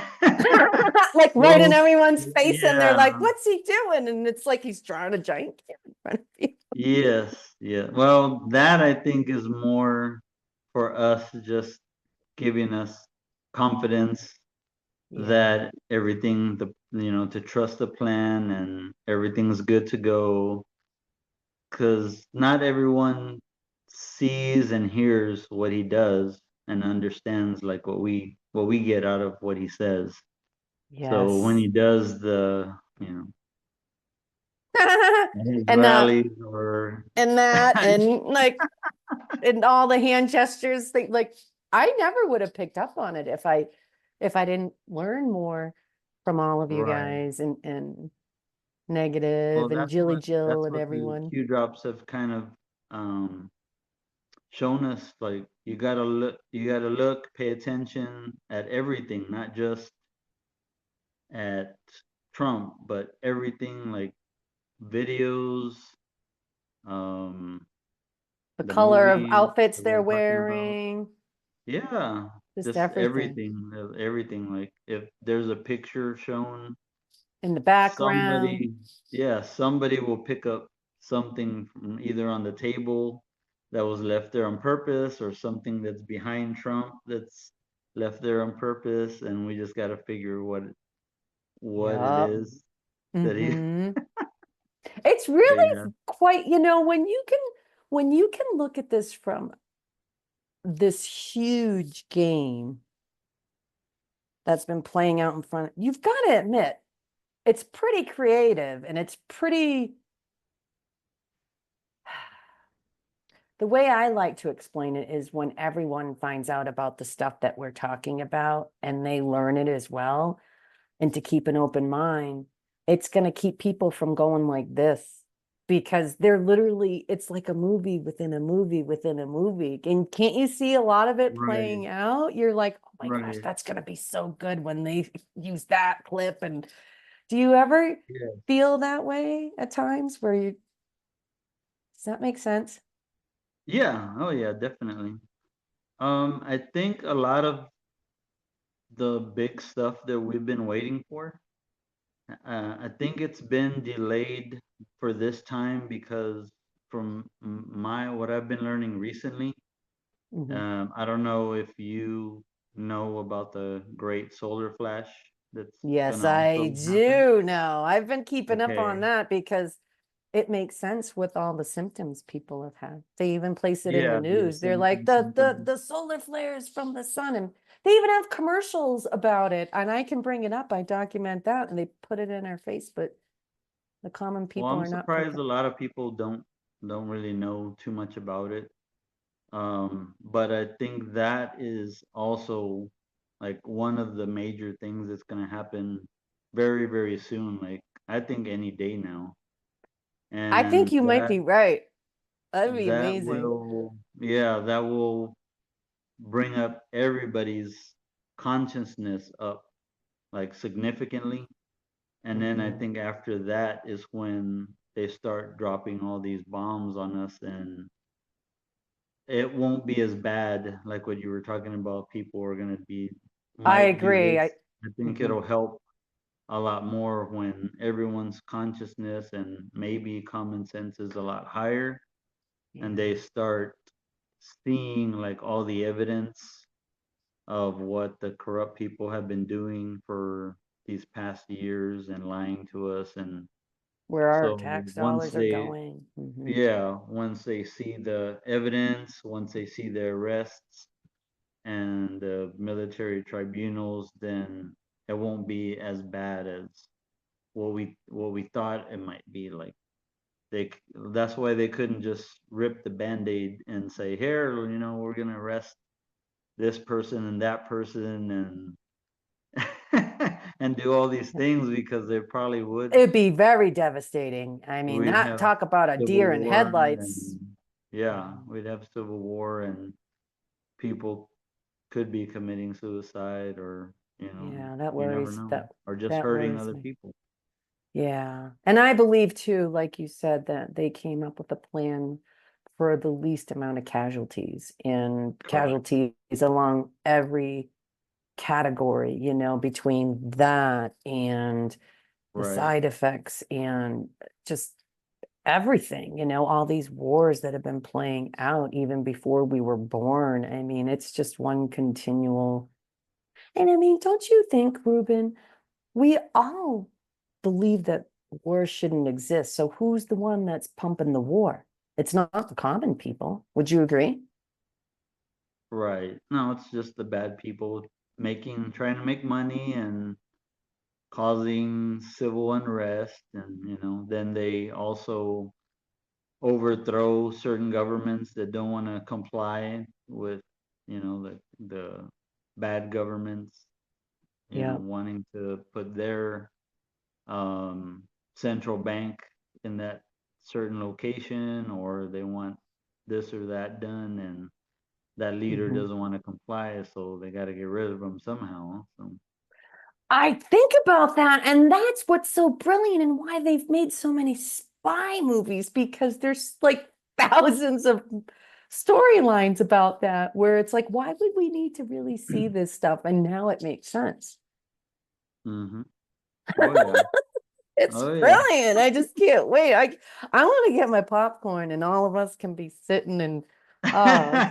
Speaker 1: Like right in
Speaker 2: Well,
Speaker 1: everyone's face, and they're
Speaker 2: yeah.
Speaker 1: like, "What's he doing?" And it's like he's drawing a giant cat in front of you.
Speaker 2: Yes. Yeah. Well, that I think is more for us just giving us confidence
Speaker 1: Yeah.
Speaker 2: that everything to trust the plan and everything's good to go, because not everyone sees and hears what he does and understands like what we get out of what he says. So when
Speaker 1: Yes.
Speaker 2: he does his
Speaker 1: And
Speaker 2: rallies or
Speaker 1: that and like and all the hand gestures, like I never would have picked up on it if I didn't learn more from all of you
Speaker 2: right.
Speaker 1: guys and
Speaker 2: Well,
Speaker 1: Negative and
Speaker 2: that's
Speaker 1: Jilly
Speaker 2: what
Speaker 1: Jill
Speaker 2: that's
Speaker 1: and
Speaker 2: what the
Speaker 1: everyone.
Speaker 2: Q drops have kind of um shown us. Like you gotta look, pay attention at everything, not just at Trump, but everything like videos, um,
Speaker 1: The
Speaker 2: the
Speaker 1: color of
Speaker 2: movies
Speaker 1: outfits
Speaker 2: that
Speaker 1: they're
Speaker 2: we're talking about.
Speaker 1: wearing,
Speaker 2: Yeah,
Speaker 1: just
Speaker 2: just
Speaker 1: everything
Speaker 2: everything. Like if there's a picture shown,
Speaker 1: in the background.
Speaker 2: somebody, yeah, somebody will pick up something from either on the table that was left there on purpose or something that's behind Trump that's left there on purpose, and we just got to figure what it
Speaker 1: Yup.
Speaker 2: is that he
Speaker 1: Mm-hmm. It's
Speaker 2: that he has.
Speaker 1: really quite, when you can look at this from this huge game that's been playing out in front, you've got to admit, it's pretty creative and it's pretty, the way I like to explain it is when everyone finds out about the stuff that we're talking about and they learn it as well, and to keep an open mind, it's going to keep people from going like this because they're literally, it's like a movie within a movie within a movie. And can't you see a lot of it
Speaker 2: Right,
Speaker 1: playing out? You're like, oh my gosh,
Speaker 2: right.
Speaker 1: that's going to be so good when they use that clip. And do you ever
Speaker 2: Yeah.
Speaker 1: feel that way at times where you, does that make sense?
Speaker 2: Yeah, oh yeah, definitely. I think a lot of the big stuff that we've been waiting for, I think it's been delayed for this time because from my what I've been learning recently,
Speaker 1: Mhm.
Speaker 2: I don't know if you know about the great solar flash that's
Speaker 1: Yes,
Speaker 2: gonna
Speaker 1: I
Speaker 2: also happen.
Speaker 1: do know. I've been keeping up on
Speaker 2: Okay.
Speaker 1: that because it makes sense with all the symptoms people have had. They even place it in the
Speaker 2: Yeah, the
Speaker 1: news. They're like
Speaker 2: symptoms.
Speaker 1: the solar flares from the sun, and they even have commercials about it. And I can bring it up. I document that, and they put it in our face. But the common
Speaker 2: Well,
Speaker 1: people
Speaker 2: I'm
Speaker 1: are not
Speaker 2: surprised
Speaker 1: picking.
Speaker 2: a lot of people don't really know too much about it. But I think that is also like one of the major things that's gonna happen very, very soon. Like I think any day now.
Speaker 1: I
Speaker 2: And
Speaker 1: think you might
Speaker 2: that
Speaker 1: be right. That'd be
Speaker 2: that
Speaker 1: amazing.
Speaker 2: will yeah, that will bring up everybody's consciousness up like significantly. And then I
Speaker 1: Mhm.
Speaker 2: think after that is when they start dropping all these bombs on us, and it won't be as bad like what you were talking about. People are gonna be
Speaker 1: I
Speaker 2: might do
Speaker 1: agree.
Speaker 2: this. I think
Speaker 1: Mhm.
Speaker 2: it'll help a lot more when everyone's consciousness and maybe common sense is a lot higher, and
Speaker 1: Yeah.
Speaker 2: they start seeing like all the evidence of what the corrupt people have been doing for these past years and lying to us. And
Speaker 1: Where our
Speaker 2: so
Speaker 1: tax
Speaker 2: once
Speaker 1: dollars are
Speaker 2: they
Speaker 1: going. Mhm.
Speaker 2: yeah, once they see the evidence, once they see the arrests, and the military tribunals, then it won't be as bad as what we thought it might be. Like that's why they couldn't just rip the band-aid and say, here, we're gonna arrest this person and that person and do all these things, because they probably would
Speaker 1: It'd be very devastating. I mean,
Speaker 2: we'd
Speaker 1: that
Speaker 2: have
Speaker 1: talk about a
Speaker 2: civil
Speaker 1: deer in
Speaker 2: war,
Speaker 1: headlights.
Speaker 2: and yeah, we'd have civil war, and people could be committing suicide, or
Speaker 1: Yeah, that
Speaker 2: you never
Speaker 1: worries
Speaker 2: know,
Speaker 1: that
Speaker 2: or just
Speaker 1: that
Speaker 2: hurting
Speaker 1: worries
Speaker 2: other
Speaker 1: me.
Speaker 2: people.
Speaker 1: Yeah. And I believe too, like you said, that they came up with a plan for the least amount of casualties and
Speaker 2: Correct.
Speaker 1: casualties along every category, between that and the
Speaker 2: Right.
Speaker 1: side effects and just everything, all these wars that have been playing out even before we were born. I mean, it's just one continual. And I mean, don't you think, Ruben, we all believe that war shouldn't exist. So who's the one that's pumping the war? It's not the common people. Would you agree?
Speaker 2: Right. No, it's just the bad people trying to make money and causing civil unrest, and then they also overthrow certain governments that don't want to comply with the bad governments,
Speaker 1: Yeah.
Speaker 2: wanting to put their central bank in that certain location, or they want this or that done, and that leader
Speaker 1: Mhm.
Speaker 2: doesn't want to comply, so they got to get rid of them somehow. So
Speaker 1: I think about that, and that's what's so brilliant and why they've made so many spy movies because there's like thousands of storylines about that where it's like, why would we need to really see this stuff? And now it makes sense.
Speaker 2: hmm. Oh yeah.
Speaker 1: It's
Speaker 2: Oh yeah.
Speaker 1: brilliant. I just can't wait. I want to get my popcorn and all of us can be sitting and oh,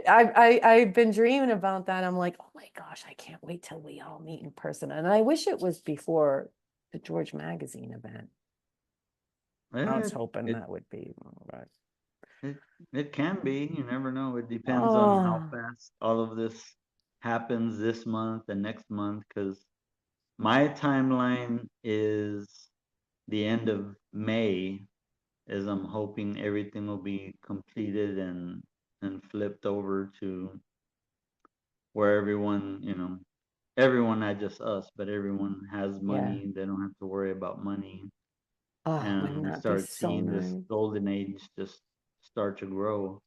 Speaker 1: I've been dreaming about that. I'm like, oh my gosh, I can't wait till we all meet in person. And I wish it was before the George Magazine event. I was
Speaker 2: it,
Speaker 1: hoping
Speaker 2: it
Speaker 1: that would be, but
Speaker 2: it it can be. You never know. It depends on how
Speaker 1: oh
Speaker 2: fast all of this happens this month and next month. Because my timeline is the end of May, as I'm hoping everything will be completed and flipped over to where everyone, not just us, but everyone has
Speaker 1: yeah.
Speaker 2: money. They don't have to worry about money,
Speaker 1: Oh, wouldn't
Speaker 2: and we
Speaker 1: that be
Speaker 2: start
Speaker 1: so
Speaker 2: seeing this
Speaker 1: nice?
Speaker 2: golden age just start to grow.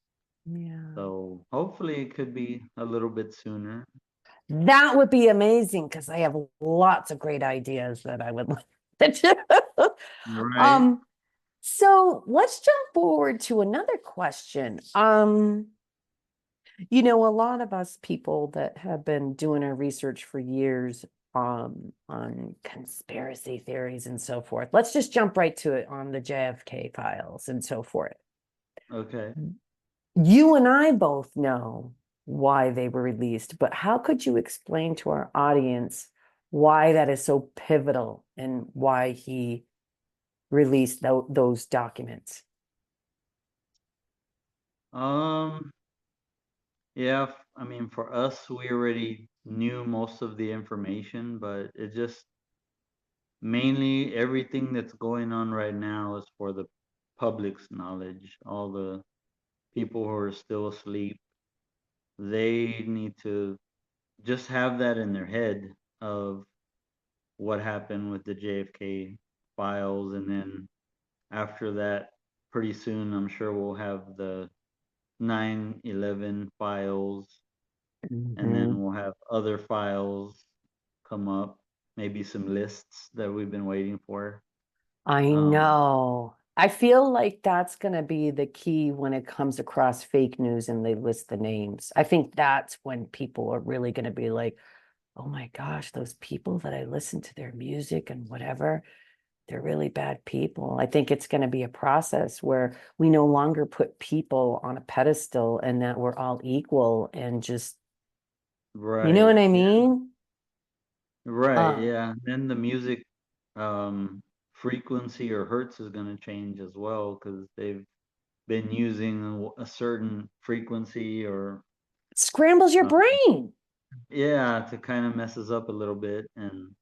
Speaker 1: Yeah.
Speaker 2: So hopefully it could be a little bit sooner.
Speaker 1: That would be amazing because I have lots of great ideas that I would like to do.
Speaker 2: Right.
Speaker 1: Um, so let's jump forward to another question. A lot of us people that have been doing our research for years on conspiracy theories and so forth. Let's just jump right to it on the JFK files and so forth.
Speaker 2: Okay.
Speaker 1: You and I both know why they were released, but how could you explain to our audience why that is so pivotal and why he released those documents?
Speaker 2: Um, yeah, I mean, for us, we already knew most of the information, but it just mainly everything that's going on right now is for the public's knowledge. All the people who are still asleep, they need to just have that in their head of what happened with the JFK files, and then after that, pretty soon, I'm sure we'll have the 9/11 files, and then
Speaker 1: Mhm.
Speaker 2: we'll have other files come up, maybe some lists that we've been waiting for.
Speaker 1: I
Speaker 2: Um,
Speaker 1: know. I feel like that's going to be the key when it comes across fake news and they list the names. I think that's when people are really going to be like, oh my gosh, those people that I listen to their music and whatever, they're really bad people. I think it's going to be a process where we no longer put people on a pedestal and that we're all equal and just, you know what
Speaker 2: right,
Speaker 1: I
Speaker 2: yeah,
Speaker 1: mean?
Speaker 2: right,
Speaker 1: Uh,
Speaker 2: yeah. Then the music um, frequency or hertz is going to change as well, because they've been using a certain frequency or
Speaker 1: scrambles your
Speaker 2: Um,
Speaker 1: brain.
Speaker 2: yeah, to kind of messes up a little bit, and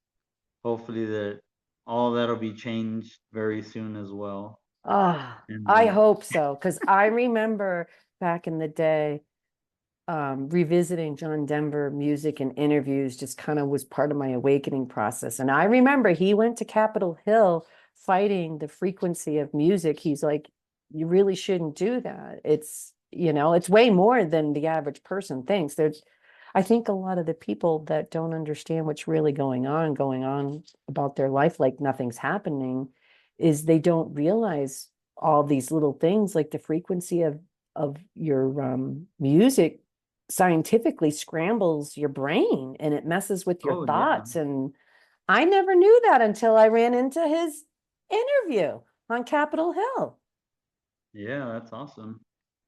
Speaker 2: hopefully that all that'll be changed very soon as well.
Speaker 1: Ah,
Speaker 2: And
Speaker 1: I hope so, because I remember back in the day, revisiting John Denver music and interviews just kind of was part of my awakening process. And I remember he went to Capitol Hill fighting the frequency of music. He's like, you really shouldn't do that. It's way more than the average person thinks. I think a lot of the people that don't understand what's really going on about their life, like nothing's happening, is they don't realize all these little things like the frequency of your music scientifically scrambles your brain and it messes with your
Speaker 2: oh yeah,
Speaker 1: thoughts. And I never knew that until I ran into his interview on Capitol Hill,
Speaker 2: yeah, that's awesome.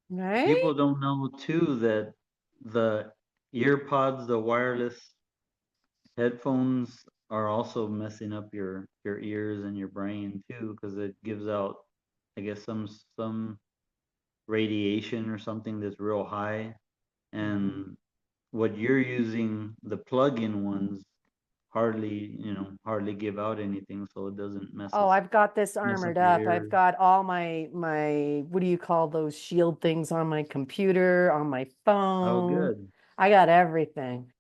Speaker 1: right?
Speaker 2: People don't know too that the ear pods, the wireless headphones are also messing up your ears and your brain too, because it gives out, I guess, some radiation or something that's real high. And what you're using, the plug-in ones, hardly give out anything, so it doesn't
Speaker 1: Oh, I've got this
Speaker 2: mess up
Speaker 1: armored
Speaker 2: your
Speaker 1: up. I've
Speaker 2: ears.
Speaker 1: got all my what do you call those shield things on my computer, on my
Speaker 2: Oh,
Speaker 1: phone.
Speaker 2: good.
Speaker 1: I got everything.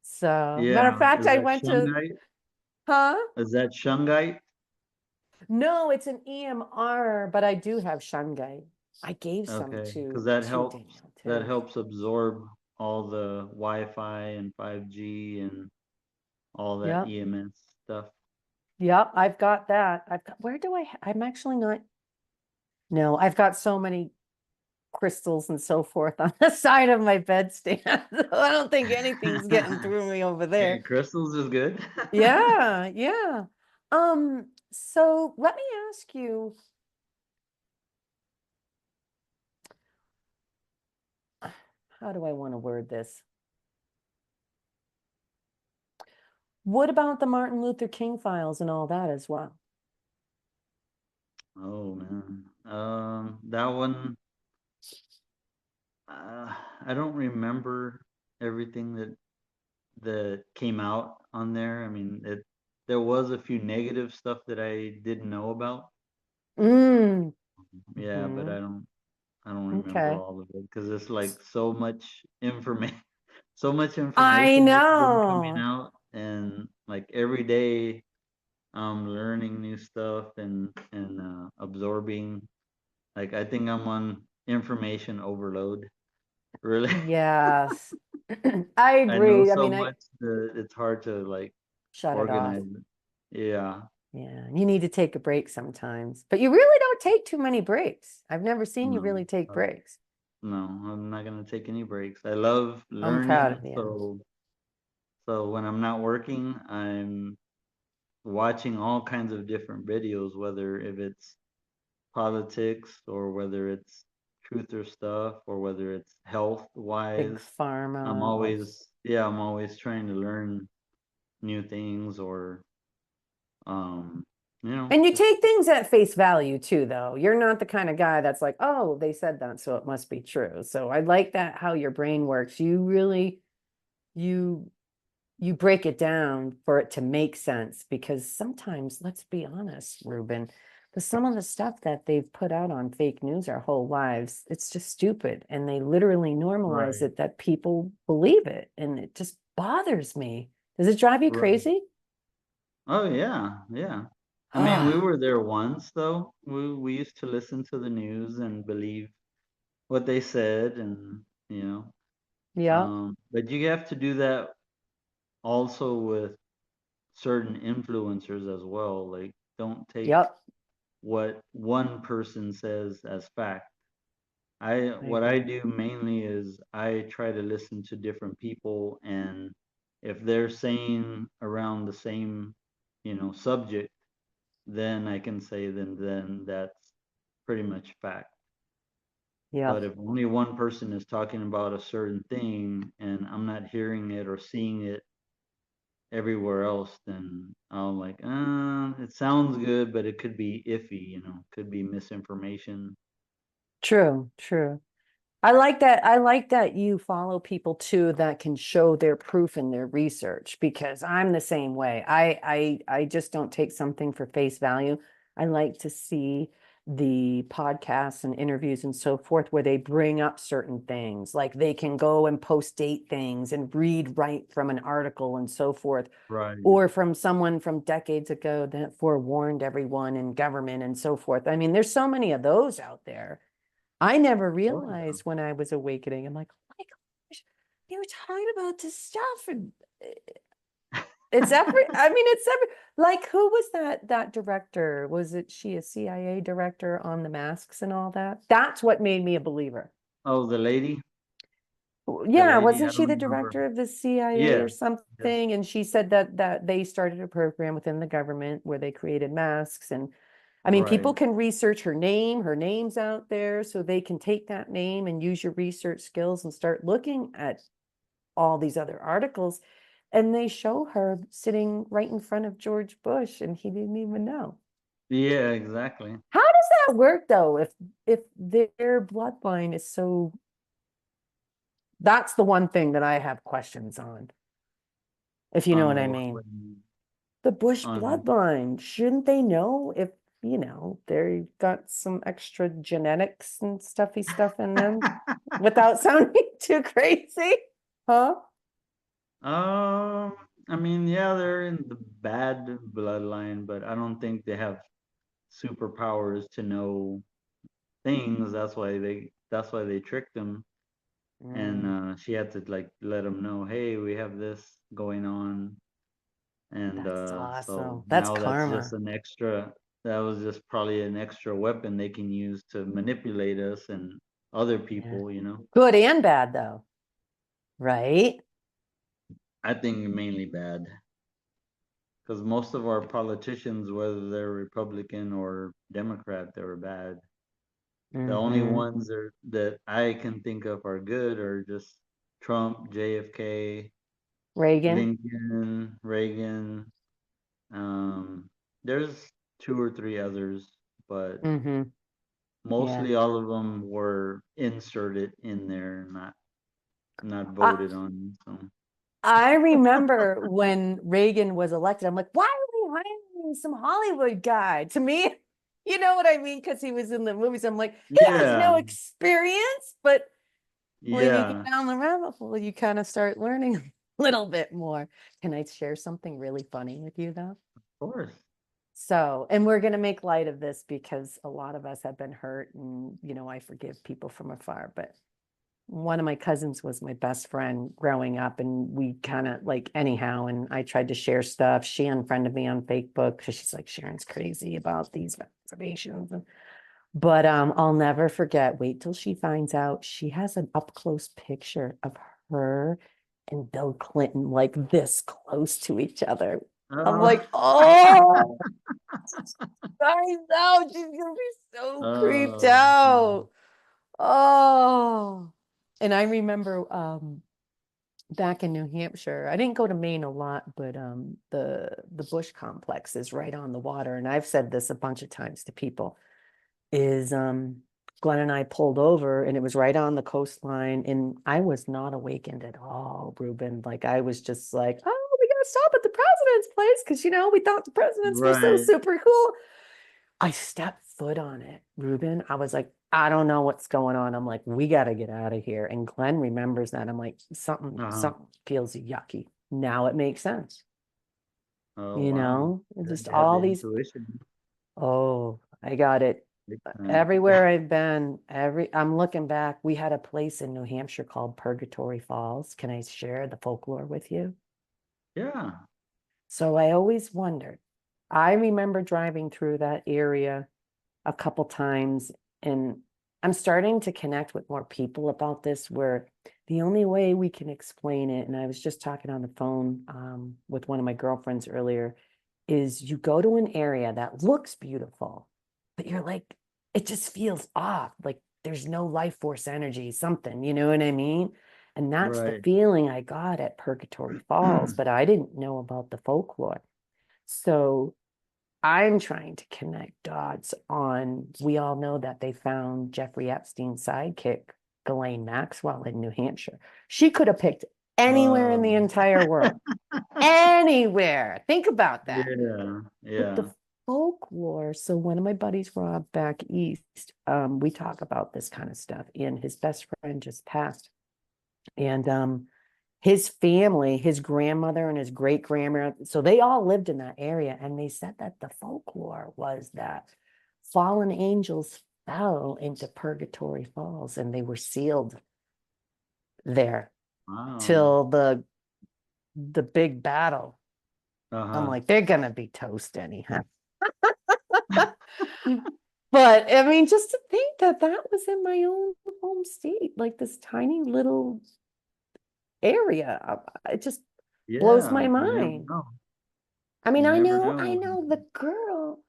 Speaker 1: So, matter of
Speaker 2: Yeah,
Speaker 1: fact,
Speaker 2: is
Speaker 1: I
Speaker 2: that
Speaker 1: went to,
Speaker 2: shungite?
Speaker 1: huh?
Speaker 2: Is that shungite?
Speaker 1: No, it's an EMR, but I do have shungite. I gave some
Speaker 2: Okay, because
Speaker 1: to Danielle
Speaker 2: that
Speaker 1: too.
Speaker 2: helps absorb all the Wi-Fi and 5G and all that
Speaker 1: Yep.
Speaker 2: EMS stuff.
Speaker 1: Yep, I've got that. Where do I'm actually not, no, I've got so many crystals and so forth on the side of my bedstand. So I don't think anything's getting through me over
Speaker 2: Hey,
Speaker 1: there.
Speaker 2: crystals is good.
Speaker 1: Yeah, yeah. So let me ask you, how do I want to word this? What about the Martin Luther King files and all that as well?
Speaker 2: Oh man, that one, I don't remember everything that came out on there. I mean, there was a few negative stuff that I didn't know about.
Speaker 1: Mm,
Speaker 2: Yeah, but
Speaker 1: mhm.
Speaker 2: I don't remember
Speaker 1: Okay.
Speaker 2: all of it because it's like so much information, so much
Speaker 1: I
Speaker 2: information that's been coming
Speaker 1: know.
Speaker 2: out, and like every day I'm learning new stuff and absorbing. Like I think I'm on information overload. Really,
Speaker 1: Yes. I
Speaker 2: I know
Speaker 1: agree. I
Speaker 2: so
Speaker 1: mean, I
Speaker 2: much that it's hard to like
Speaker 1: shut it off.
Speaker 2: organize it. Yeah.
Speaker 1: Yeah, you need to take a break sometimes, but you really don't take too many breaks. I've never seen you
Speaker 2: No.
Speaker 1: really take
Speaker 2: uh,
Speaker 1: breaks.
Speaker 2: No, I'm not gonna take any breaks. I love
Speaker 1: I'm proud
Speaker 2: learning,
Speaker 1: of you.
Speaker 2: so when I'm not working, I'm watching all kinds of different videos, whether if it's politics or whether it's truth or stuff or whether it's health
Speaker 1: Big
Speaker 2: wise.
Speaker 1: pharma. Oh.
Speaker 2: I'm always trying to learn new things or um,
Speaker 1: And you
Speaker 2: just
Speaker 1: take things at face value too, though. You're not the kind of guy that's like, oh, they said that, so it must be true. So I like that how your brain works. You you break it down for it to make sense because sometimes, let's be honest, Ruben, some of the stuff that they've put out on fake news our whole lives, it's just stupid. And they literally normalize
Speaker 2: right.
Speaker 1: it that people believe it. And it just bothers me. Does it drive you
Speaker 2: Right.
Speaker 1: crazy?
Speaker 2: Oh yeah, yeah. I mean, we
Speaker 1: Ah,
Speaker 2: were there once though. We used to listen to the news and believe what they said and you know.
Speaker 1: yep,
Speaker 2: But you have to do that also with certain influencers as well. Like don't take
Speaker 1: yep.
Speaker 2: what one person says as fact. I
Speaker 1: I
Speaker 2: what I
Speaker 1: agree.
Speaker 2: do mainly is I try to listen to different people, and if they're saying around the same, subject, then I can say then that's pretty much fact. But
Speaker 1: Yep.
Speaker 2: if only one person is talking about a certain thing and I'm not hearing it or seeing it everywhere else, then I'm like, it sounds good, but it could be iffy, could be misinformation.
Speaker 1: True, true. I like that. I like that you follow people too that can show their proof in their research because I'm the same way. I just don't take something for face value. I like to see the podcasts and interviews and so forth where they bring up certain things, like they can go and post date things and read right from an article and so forth,
Speaker 2: Right.
Speaker 1: or from someone from decades ago that forewarned everyone in government and so forth. I mean, there's so many of those out there. I never
Speaker 2: Oh yeah.
Speaker 1: realized when I was awakening. I'm like, oh my gosh, they were talking about this stuff. And it's every, I mean, it's every, like, who was that director? Was it she a CIA director on the masks and all that? That's what made me a believer.
Speaker 2: Oh, the lady, the
Speaker 1: Yeah,
Speaker 2: lady. I
Speaker 1: wasn't she
Speaker 2: don't
Speaker 1: the
Speaker 2: remember.
Speaker 1: director of the CIA or
Speaker 2: Yes. Yes.
Speaker 1: something? And she said that they started a program within the government where they created masks. And I mean,
Speaker 2: Right.
Speaker 1: people can research her name, her name's out there, so they can take that name and use your research skills and start looking at all these other articles. And they show her sitting right in front of George Bush, and he didn't even know.
Speaker 2: Yeah. Exactly.
Speaker 1: How does that work though? If their bloodline is so, that's the one thing that I have questions on, if you know what I mean.
Speaker 2: What do you mean?
Speaker 1: The Bush
Speaker 2: On.
Speaker 1: bloodline, shouldn't they know if, they got some extra genetics and stuffy stuff in them without sounding too crazy? Huh?
Speaker 2: Um, I mean, yeah, they're in the bad bloodline, but I don't think they have superpowers to know things. That's why they tricked him. And
Speaker 1: Mm,
Speaker 2: she had to like let him know, hey, we have this going on. And
Speaker 1: that's
Speaker 2: so
Speaker 1: awesome. That's
Speaker 2: now that's just
Speaker 1: karma.
Speaker 2: an extra, that was just probably an extra weapon they can use to manipulate us and other
Speaker 1: Yeah.
Speaker 2: people, you know.
Speaker 1: Good and bad though, right?
Speaker 2: I think mainly bad. Because most of our politicians, whether they're Republican or Democrat, they were bad. The only
Speaker 1: Mm-hmm.
Speaker 2: ones that I can think of are good are just Trump, JFK,
Speaker 1: Reagan.
Speaker 2: Lincoln, Reagan. Um, there's two or three others, but
Speaker 1: Mm-hmm. Yeah.
Speaker 2: mostly all of them were inserted in there, not
Speaker 1: I,
Speaker 2: voted on. So
Speaker 1: I remember when Reagan was elected, I'm like, why are we hiring some Hollywood guy? To me, you know what I mean? Because he was in the movies. I'm like, he has
Speaker 2: yeah,
Speaker 1: no experience. But when you get
Speaker 2: yeah,
Speaker 1: down the rabbit hole, you kind of start learning a little bit more. Can I share something really funny with you, though?
Speaker 2: of course.
Speaker 1: So, and we're going to make light of this because a lot of us have been hurt, and, I forgive people from afar. But one of my cousins was my best friend growing up, and we kind of like anyhow, and I tried to share stuff. She unfriended me on Facebook because she's like, Sharon's crazy about these vaccinations. But I'll never forget, wait till she finds out, she has an up close picture of her and Bill Clinton like this close to each other. I'm
Speaker 2: Oh,
Speaker 1: like, oh, I know she's gonna be so creeped
Speaker 2: oh,
Speaker 1: out. Oh, and I remember back in New Hampshire, I didn't go to Maine a lot, but the Bush complex is right on the water. And I've said this a bunch of times to people, is Glenn and I pulled over and it was right on the coastline, and I was not awakened at all, Ruben. Like I was just like, oh, we gotta stop at the president's place because we thought the presidents were so
Speaker 2: right.
Speaker 1: super cool. I stepped foot on it, Ruben. I was like, I don't know what's going on. I'm like, we got to get out of here. And Glenn remembers that. I'm like, something,
Speaker 2: Uh-huh.
Speaker 1: something feels yucky. Now it makes sense.
Speaker 2: Oh wow.
Speaker 1: Just
Speaker 2: You had the
Speaker 1: all these,
Speaker 2: intuition.
Speaker 1: oh, I got it.
Speaker 2: Big time.
Speaker 1: Everywhere I've been, I'm looking back. We had a place in New Hampshire called Purgatory Falls. Can I share the folklore with you?
Speaker 2: Yeah.
Speaker 1: So I always wondered. I remember driving through that area a couple times, and I'm starting to connect with more people about this, where the only way we can explain it, and I was just talking on the phone with one of my girlfriends earlier, is you go to an area that looks beautiful, but you're like, it just feels off, like there's no life force energy, something, you know what I mean? And that's the
Speaker 2: Right.
Speaker 1: feeling I got at Purgatory Falls, but I didn't know about the folklore. So I'm trying to connect dots on, we all know that they found Jeffrey Epstein's sidekick Ghislaine Maxwell in New Hampshire. She could have picked anywhere in the
Speaker 2: Um,
Speaker 1: entire world. Anywhere. Think about that.
Speaker 2: yeah,
Speaker 1: But the
Speaker 2: yeah.
Speaker 1: folklore, so one of my buddies, Rob, back east, we talk about this kind of stuff, and his best friend just passed. And his family, his grandmother and his great grandmother, so they all lived in that area. And they said that the folklore was that fallen angels fell into Purgatory Falls and they were sealed there
Speaker 2: Wow.
Speaker 1: till the big battle. I'm
Speaker 2: Uh-huh.
Speaker 1: like, they're gonna be toast anyhow. But I mean, just to think that that was in my own home state, like this tiny little area, it just blows
Speaker 2: Yeah,
Speaker 1: my
Speaker 2: you never
Speaker 1: mind.
Speaker 2: know.
Speaker 1: I mean,
Speaker 2: You
Speaker 1: I
Speaker 2: never
Speaker 1: know, I
Speaker 2: know.
Speaker 1: know the girl,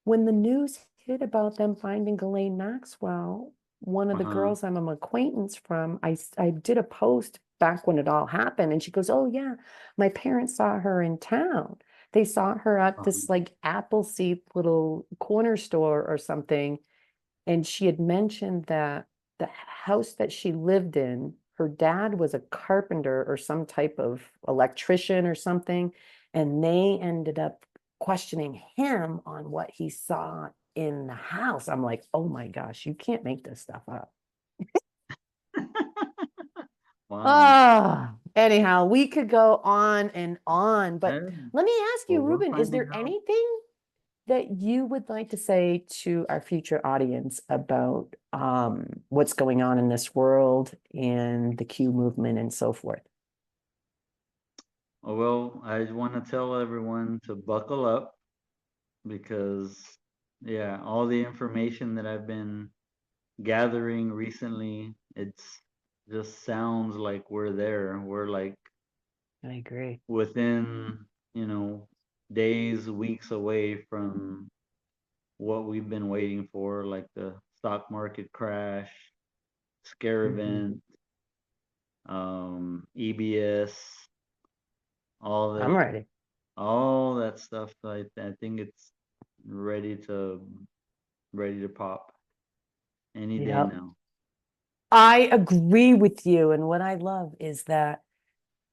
Speaker 1: when the news hit about them finding Ghislaine Maxwell, one of the
Speaker 2: Uh-huh.
Speaker 1: girls I'm an acquaintance from, I did a post back when it all happened, and she goes, "Oh yeah, my parents saw her in town. They saw her at
Speaker 2: Uh-huh.
Speaker 1: this like Appleseed little corner store or something." And she had mentioned that the house that she lived in, her dad was a carpenter or some type of electrician or something. And they ended up questioning him on what he saw in the house. I'm like, oh my gosh, you can't make this stuff up.
Speaker 2: Wow.
Speaker 1: Ah, anyhow, we could go on and on, but
Speaker 2: Yeah.
Speaker 1: let me ask you,
Speaker 2: Well, we're
Speaker 1: Ruben, is
Speaker 2: finding
Speaker 1: there
Speaker 2: out.
Speaker 1: anything that you would like to say to our future audience about what's going on in this world and the Q movement and so forth?
Speaker 2: Oh, well, I want to tell everyone to buckle up because, yeah, all the information that I've been gathering recently, it's just sounds like we're there. We're like
Speaker 1: I agree.
Speaker 2: within, days, weeks away from what we've been waiting for, like the stock market crash, scare
Speaker 1: Mhm.
Speaker 2: event, EBS, all
Speaker 1: I'm
Speaker 2: that,
Speaker 1: ready.
Speaker 2: all that stuff. I think it's ready to ready to pop any day
Speaker 1: Yep.
Speaker 2: now.
Speaker 1: I agree with you. And what I love is that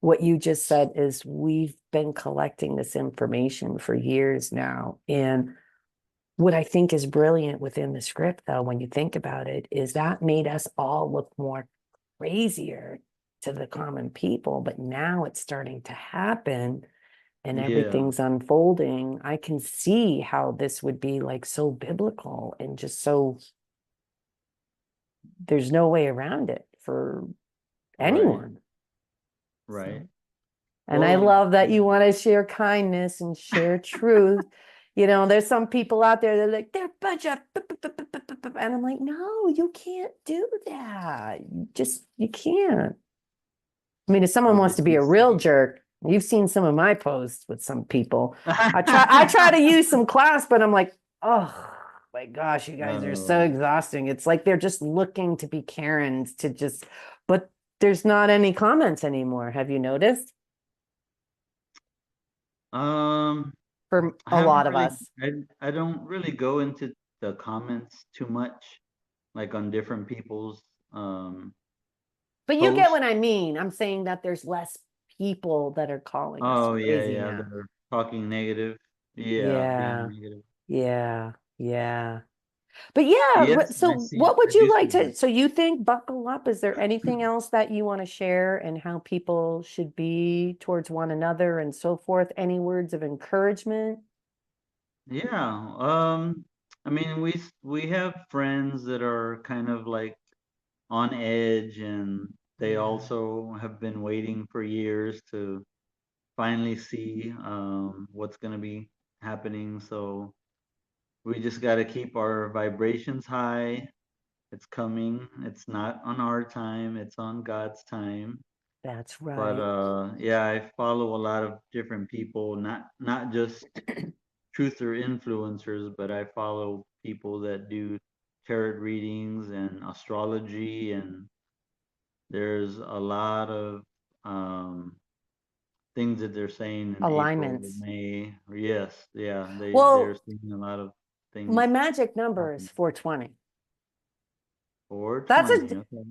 Speaker 1: what you just said is we've been collecting this information for years now. And what I think is brilliant within the script, though, when you think about it, is that made us all look more crazier to the common people. But now it's starting to happen and
Speaker 2: Yeah,
Speaker 1: everything's unfolding. I can see how this would be like so biblical and just so there's no way around it for
Speaker 2: right,
Speaker 1: anyone.
Speaker 2: right.
Speaker 1: So, and I
Speaker 2: Well,
Speaker 1: love that you want to share kindness and share truth. You know, there's some people out there that are like, they're a bunch of, and I'm like, no, you can't do that. You can't. I mean, if someone
Speaker 2: well,
Speaker 1: wants
Speaker 2: did
Speaker 1: to be
Speaker 2: you
Speaker 1: a real
Speaker 2: see?
Speaker 1: jerk, you've seen some of my posts with some people. I try to use some class, but I'm like, oh my gosh, you guys are so
Speaker 2: Oh,
Speaker 1: exhausting. It's like they're just looking to be Karens to just, but there's not any comments anymore. Have you noticed?
Speaker 2: um,
Speaker 1: For
Speaker 2: I
Speaker 1: a
Speaker 2: haven't
Speaker 1: lot of
Speaker 2: really,
Speaker 1: us.
Speaker 2: I don't really go into the comments too much, like on different people's um
Speaker 1: But you get
Speaker 2: posts.
Speaker 1: what I mean. I'm saying that there's less people that are calling us
Speaker 2: Oh yeah,
Speaker 1: crazy
Speaker 2: yeah,
Speaker 1: now.
Speaker 2: they're talking negative. Yeah, being
Speaker 1: Yeah,
Speaker 2: negative.
Speaker 1: yeah, yeah. But yeah,
Speaker 2: Yes, I
Speaker 1: so
Speaker 2: see.
Speaker 1: what would
Speaker 2: I
Speaker 1: you
Speaker 2: do
Speaker 1: like
Speaker 2: see
Speaker 1: to, so you think buckle up? Is there anything
Speaker 2: that.
Speaker 1: else that you want to share and how people should be towards one another and so forth? Any words of encouragement?
Speaker 2: Yeah. I mean, we have friends that are kind of like on edge, and they
Speaker 1: Yeah,
Speaker 2: also have been waiting for years to finally see what's gonna be happening. So we just got to keep our vibrations high. It's coming. It's not on our time. It's on God's time.
Speaker 1: that's
Speaker 2: But
Speaker 1: right.
Speaker 2: yeah, I follow a lot of different people, not just truther influencers, but I follow people that do tarot readings and astrology, and there's a lot of um, things that they're saying in April,
Speaker 1: Alignments.
Speaker 2: May. Yes, yeah, they're
Speaker 1: Well,
Speaker 2: seeing a lot of
Speaker 1: my
Speaker 2: things
Speaker 1: magic number is
Speaker 2: happen.
Speaker 1: 420. That's a
Speaker 2: 420. Okay.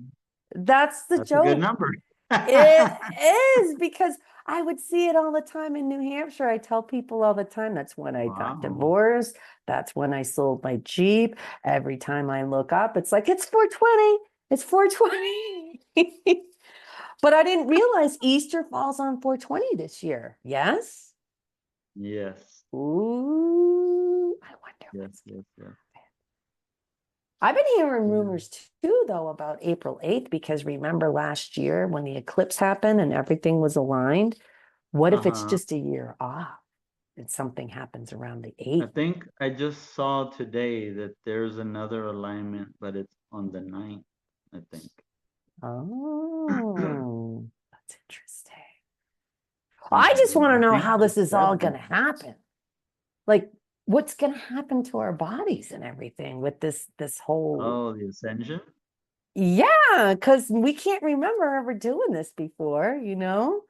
Speaker 1: That's the
Speaker 2: That's a good
Speaker 1: joke.
Speaker 2: number.
Speaker 1: It is because I would see it all the time in New Hampshire. I tell people all the time, that's when I got
Speaker 2: Wow.
Speaker 1: divorced. That's when I sold my Jeep. Every time I look up, it's like, it's 420. It's 420. But I didn't realize Easter falls on 420 this year. Yes?
Speaker 2: Yes.
Speaker 1: Ooh, I wonder
Speaker 2: Yes,
Speaker 1: what's going
Speaker 2: yes,
Speaker 1: to
Speaker 2: yes.
Speaker 1: happen. I've been hearing
Speaker 2: Yeah.
Speaker 1: rumors too, though, about April 8th, because remember last year when the eclipse happened and everything was aligned? What if it's
Speaker 2: Uh-huh.
Speaker 1: just a year off and something happens around the
Speaker 2: I
Speaker 1: 8th?
Speaker 2: think I just saw today that there's another alignment, but it's on the 9th, I think.
Speaker 1: Oh, that's interesting. I
Speaker 2: Something.
Speaker 1: just want to
Speaker 2: I
Speaker 1: know
Speaker 2: think
Speaker 1: how
Speaker 2: the
Speaker 1: this is all going
Speaker 2: 7th.
Speaker 1: to happen. Like, what's going to happen to our bodies and everything with this whole.
Speaker 2: Oh, the ascension?
Speaker 1: Yeah, because we can't remember ever doing this before, you know?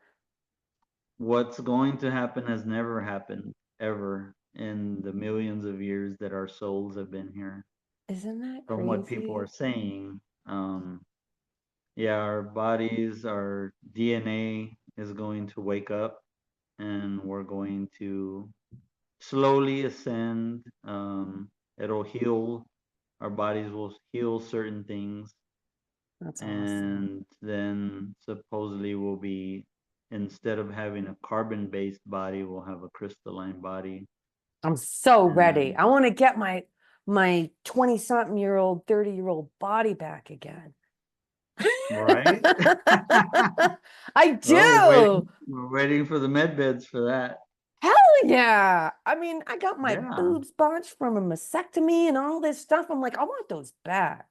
Speaker 2: What's going to happen has never happened ever in the millions of years that our souls have been here.
Speaker 1: Isn't that
Speaker 2: From what people are
Speaker 1: crazy?
Speaker 2: saying, yeah, our bodies, our DNA is going to wake up and we're going to slowly ascend. It'll heal, our bodies will heal certain things,
Speaker 1: That's awesome.
Speaker 2: and then supposedly we'll be, instead of having a carbon-based body, we'll have a crystalline body.
Speaker 1: I'm so ready.
Speaker 2: And
Speaker 1: I want to get my 20-something-year-old, 30-year-old body back again.
Speaker 2: right?
Speaker 1: I
Speaker 2: Well,
Speaker 1: do.
Speaker 2: we're waiting for the med beds for that.
Speaker 1: Hell yeah. I mean, I got my
Speaker 2: Yeah.
Speaker 1: boobs bunched from a mastectomy and all this stuff. I'm like, I want those back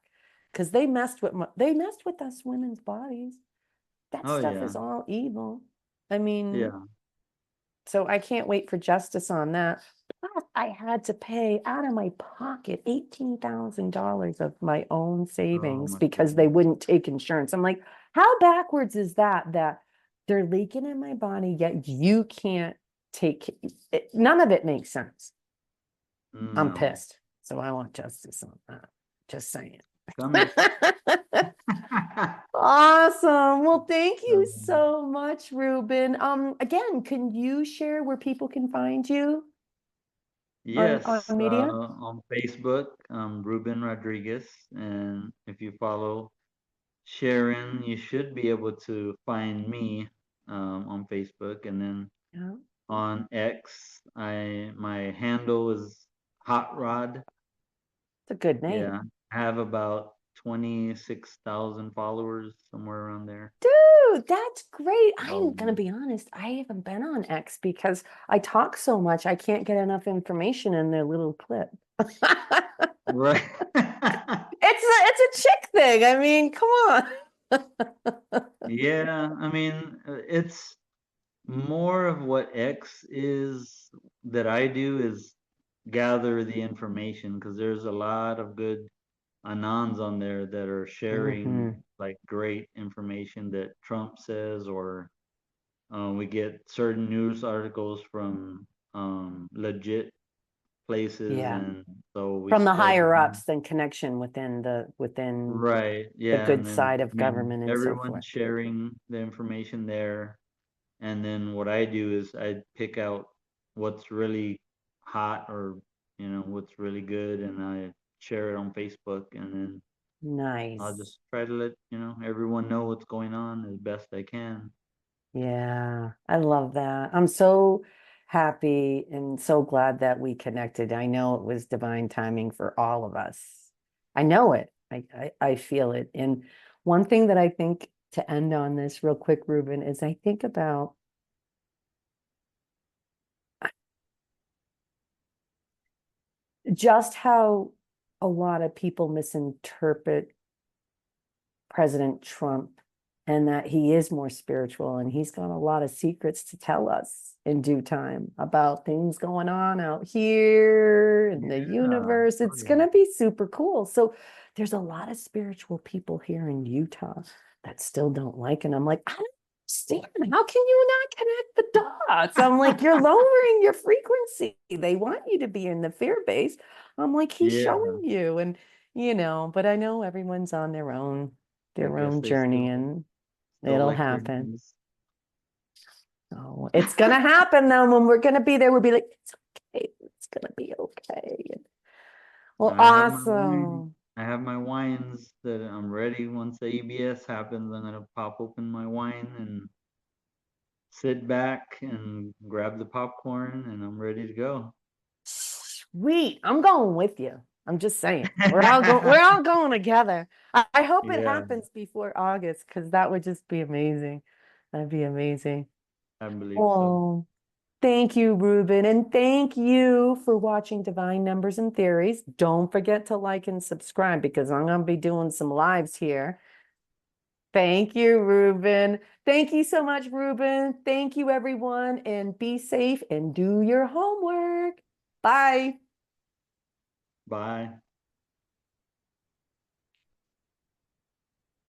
Speaker 1: because they messed with us women's bodies. That
Speaker 2: Oh
Speaker 1: stuff is
Speaker 2: yeah.
Speaker 1: all evil. I mean,
Speaker 2: Yeah.
Speaker 1: so I can't wait for justice on that. Plus, I had to pay out of my pocket $18,000 of my own
Speaker 2: Oh
Speaker 1: savings
Speaker 2: my
Speaker 1: because they
Speaker 2: goodness.
Speaker 1: wouldn't take insurance. I'm like, how backwards is that? That they're leaking in my body, yet you can't take it. None of it makes sense. I'm
Speaker 2: No.
Speaker 1: pissed. So I want justice on that. Just saying.
Speaker 2: Coming.
Speaker 1: Awesome. Well, thank you
Speaker 2: Um,
Speaker 1: so much, Ruben. Again, can you share where people can find you on
Speaker 2: yes,
Speaker 1: media?
Speaker 2: on Facebook, Ruben Rodriguez, and if you follow Sharon, you should be able to find me on Facebook, and then
Speaker 1: Yeah,
Speaker 2: on X, I my handle is Hot Rod.
Speaker 1: it's a good name.
Speaker 2: Yeah, I have about 26,000 followers, somewhere around there.
Speaker 1: Dude, that's great. I'm gonna
Speaker 2: Um,
Speaker 1: be honest, I haven't been on X because I talk so much, I can't get enough information in their little clip.
Speaker 2: right.
Speaker 1: It's a chick thing. I mean, come on.
Speaker 2: Yeah, I mean, it's more of what X is that I do is gather the information, because there's a lot of good anons on there that are sharing
Speaker 1: Hmm.
Speaker 2: like great information that Trump says, or we get certain news articles from legit places,
Speaker 1: Yeah.
Speaker 2: and so we
Speaker 1: From the
Speaker 2: spread
Speaker 1: higher
Speaker 2: them.
Speaker 1: ups than connection within
Speaker 2: Right,
Speaker 1: the
Speaker 2: yeah,
Speaker 1: good
Speaker 2: and then
Speaker 1: side of
Speaker 2: I mean
Speaker 1: government and so
Speaker 2: everyone's
Speaker 1: forth.
Speaker 2: sharing the information there. And then what I do is I pick out what's really hot, or what's really good, and I share it on Facebook, and then I'll
Speaker 1: Nice.
Speaker 2: just try to let everyone know what's going on as best I can.
Speaker 1: Yeah, I love that. I'm so happy and so glad that we connected. I know it was divine timing for all of us. I know it. I feel it. And one thing that I think to end on this real quick, Ruben, is I think about just how a lot of people misinterpret President Trump and that he is more spiritual and he's got a lot of secrets to tell us in due time about things going on out here in the
Speaker 2: Yeah.
Speaker 1: universe.
Speaker 2: Oh
Speaker 1: It's going
Speaker 2: yeah.
Speaker 1: to be super cool. So there's a lot of spiritual people here in Utah that still don't like, and I'm like, I don't understand. How can you not connect the dots? I'm like, you're lowering your frequency. They want you to be in the fear base. I'm like, he's
Speaker 2: Yeah.
Speaker 1: showing you. And but I know everyone's on their own.
Speaker 2: I
Speaker 1: their
Speaker 2: guess
Speaker 1: own
Speaker 2: they
Speaker 1: journey, and
Speaker 2: still
Speaker 1: it'll
Speaker 2: like their
Speaker 1: happen.
Speaker 2: names.
Speaker 1: Oh, it's gonna happen though. When we're gonna be there, we'll be like, it's okay. It's gonna be okay. Well,
Speaker 2: I have my wine.
Speaker 1: awesome.
Speaker 2: I have my wines that I'm ready. Once the ABS happens, I'm gonna pop open my wine and sit back and grab the popcorn, and I'm ready to go.
Speaker 1: Sweet. I'm going with you. I'm just saying. We're all going together. I hope it
Speaker 2: Yeah,
Speaker 1: happens before August because that would just be amazing. That'd be amazing.
Speaker 2: I believe so.
Speaker 1: Oh, thank you, Ruben. And thank you for watching Divine Numbers and Theories. Don't forget to like and subscribe because I'm going to be doing some lives here. Thank you, Ruben. Thank you so much, Ruben. Thank you, everyone. And be safe and do your homework. Bye.
Speaker 2: Bye.